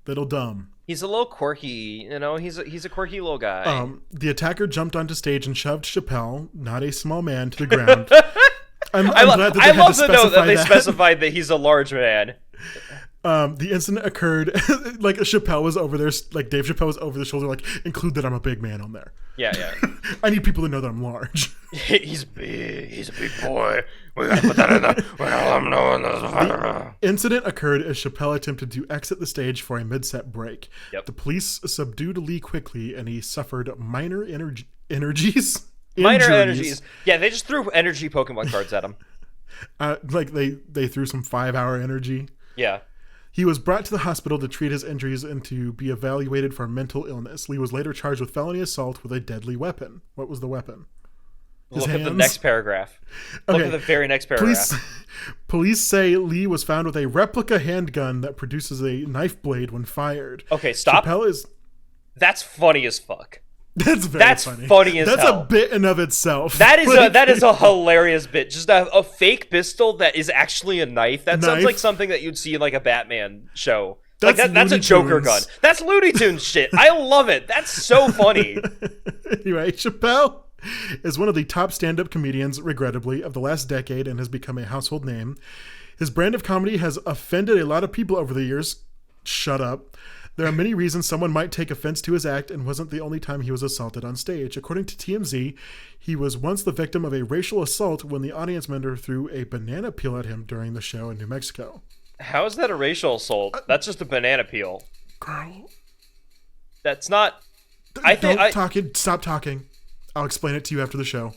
Speaker 1: dumb.
Speaker 2: He's a little quirky, you know. He's a quirky little guy.
Speaker 1: The attacker jumped onto stage and shoved Chappelle, not a small man, to the ground. I'm glad that they
Speaker 2: I
Speaker 1: had
Speaker 2: love
Speaker 1: to
Speaker 2: to note that they
Speaker 1: specify
Speaker 2: specified that he's a large man.
Speaker 1: The incident occurred like Chappelle was over there, like Dave Chappelle was over the shoulder, like include that I'm a big man on there.
Speaker 2: Yeah, yeah.
Speaker 1: I need people to know that I'm large.
Speaker 2: He's big. He's a big boy. We gotta put that in the. We gotta let him know in the.
Speaker 1: Incident occurred as Chappelle attempted to exit the stage for a mid-set break.
Speaker 2: Yep.
Speaker 1: The police subdued Lee quickly, and he suffered minor injuries.
Speaker 2: Yeah, they just threw energy Pokemon cards at him.
Speaker 1: Like they threw some 5-hour energy.
Speaker 2: Yeah.
Speaker 1: He was brought to the hospital to treat his injuries and to be evaluated for mental illness. Lee was later charged with felony assault with a deadly weapon. What was the weapon?
Speaker 2: Look at the next paragraph.
Speaker 1: Okay.
Speaker 2: Look at the very next paragraph.
Speaker 1: Police say Lee was found with a replica handgun that produces a knife blade when fired.
Speaker 2: Okay, stop.
Speaker 1: Chappelle is...
Speaker 2: That's funny as fuck.
Speaker 1: That's funny.
Speaker 2: Funny as
Speaker 1: That's
Speaker 2: hell.
Speaker 1: A bit in of itself.
Speaker 2: That is a hilarious bit. Just a fake pistol that is actually a knife. That sounds like something that you'd see in like a Batman show. That's a Joker gun. That's Looney Tunes shit. I love it. That's so funny.
Speaker 1: Anyway, Chappelle is one of the top stand-up comedians, regrettably, of the last decade and has become a household name. His brand of comedy has offended a lot of people over the years. Shut up. There are many reasons someone might take offense to his act and wasn't the only time he was assaulted on stage. According to TMZ, he was once the victim of a racial assault when the audience member threw a banana peel at him during the show in New Mexico.
Speaker 2: How is that a racial assault? That's just a banana peel.
Speaker 1: Girl.
Speaker 2: That's not...
Speaker 1: Stop talking. I'll explain it to you after the show.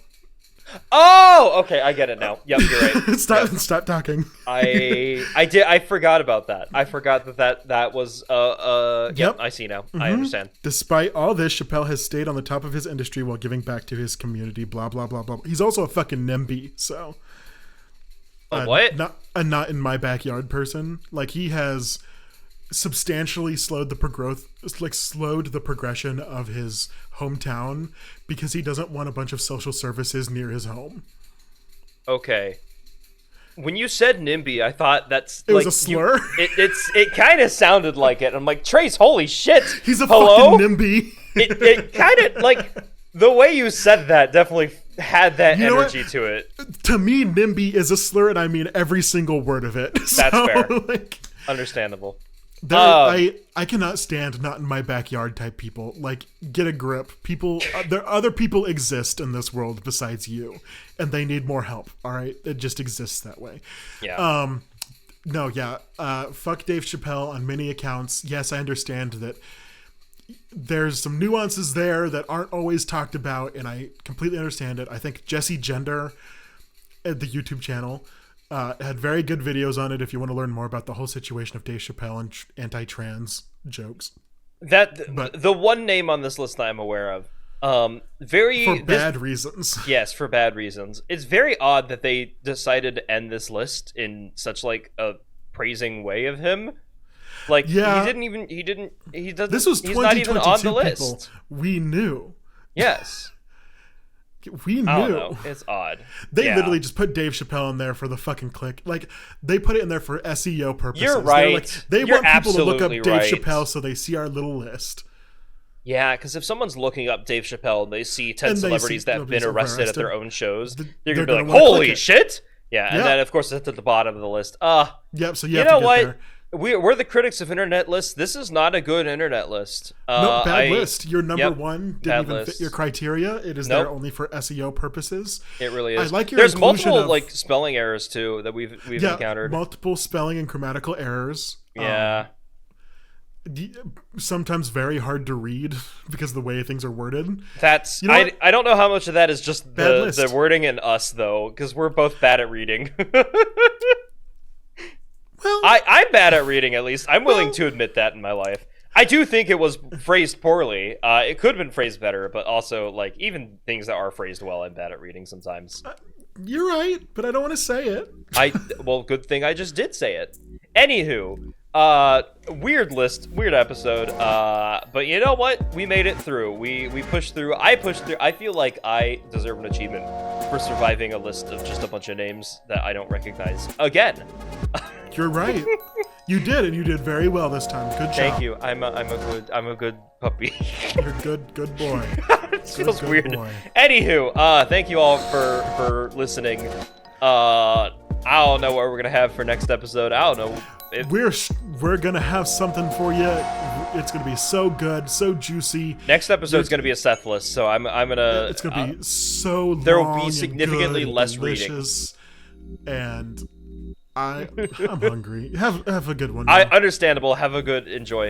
Speaker 2: Oh, okay, I get it now. Yep, you're right.
Speaker 1: Stop talking.
Speaker 2: I forgot about that. I forgot that was yep, I see now. Mm-hmm. I understand.
Speaker 1: Despite all this, Chappelle has stayed on the top of his industry while giving back to his community, blah blah blah blah. He's also a fucking NIMBY, so
Speaker 2: what?
Speaker 1: Not in my backyard person. Like he has substantially slowed the progression of his hometown because he doesn't want a bunch of social services near his home.
Speaker 2: Okay. when you said NIMBY, I thought that's
Speaker 1: It was a slur?
Speaker 2: It kind of sounded like it. I'm like, Trace, holy shit!
Speaker 1: He's a
Speaker 2: hello?
Speaker 1: fucking NIMBY.
Speaker 2: It kind of like the way you said that definitely had that energy to it.
Speaker 1: To me, NIMBY is a slur, and I mean every single word of it.
Speaker 2: That's fair. Like, understandable.
Speaker 1: I cannot stand not in my backyard type people. Like, get a grip. People, other people exist in this world besides you, and they need more help. All right, it just exists that way.
Speaker 2: Yeah.
Speaker 1: No, yeah. Fuck Dave Chappelle on many accounts. Yes, I understand that there's some nuances there that aren't always talked about, and I completely understand it. I think Jesse Gender at the YouTube channel had very good videos on it if you want to learn more about the whole situation of Dave Chappelle and anti-trans jokes.
Speaker 2: The one name on this list that I'm aware of,
Speaker 1: for bad reasons.
Speaker 2: Yes, for bad reasons. It's very odd that they decided to end this list in such like a praising way of him. Like,
Speaker 1: yeah.
Speaker 2: he doesn't.
Speaker 1: This was
Speaker 2: he's not even on the list.
Speaker 1: People. We knew.
Speaker 2: Yes.
Speaker 1: We knew.
Speaker 2: I don't know. It's odd.
Speaker 1: They literally just put Dave Chappelle in there for the fucking click. Like, they put it in there for SEO purposes.
Speaker 2: You're right.
Speaker 1: They want people to look up Dave
Speaker 2: right.
Speaker 1: Chappelle so they see our little list.
Speaker 2: Yeah, because if someone's looking up Dave Chappelle and they see 10 celebrities that have been arrested at their own shows, they're going to be like, holy shit! Yeah, and then, of course, it's at the bottom of the list.
Speaker 1: Yep, so
Speaker 2: you know what? We're the critics of internet lists. This is not a good internet list.
Speaker 1: No, bad list. Your number one didn't even fit your criteria. It is there only for SEO purposes.
Speaker 2: It really is.
Speaker 1: I like your
Speaker 2: There's multiple like spelling errors too that we've encountered.
Speaker 1: Multiple spelling and grammatical errors.
Speaker 2: Yeah.
Speaker 1: Sometimes very hard to read because of the way things are worded.
Speaker 2: That's I don't know how much of that is just the wording and us though, because we're both bad at reading.
Speaker 1: Well,
Speaker 2: I'm bad at reading, at least. I'm willing to admit that in my life. I do think it was phrased poorly. It could have been phrased better, but also, like, even things that are phrased well, I'm bad at reading sometimes.
Speaker 1: You're right, but I don't want to say it.
Speaker 2: Well, good thing I just did say it. Anywho, weird list, weird episode. But you know what? We made it through. We pushed through. I pushed through. I feel like I deserve an achievement for surviving a list of just a bunch of names that I don't recognize again.
Speaker 1: You're right. You did, and you did very well this time. Good job.
Speaker 2: Thank you. I'm a good puppy.
Speaker 1: You're a good boy.
Speaker 2: It feels weird. Boy. Anywho, thank you all for listening. I don't know what we're gonna have for next episode. I don't know. We're gonna have something for you. It's gonna be so good, so juicy. Next episode's gonna be a Seth list, so I'm gonna. It's gonna be so long. There will be significantly less reading. And I'm hungry. Have a good one. Understandable. Have a good enjoy.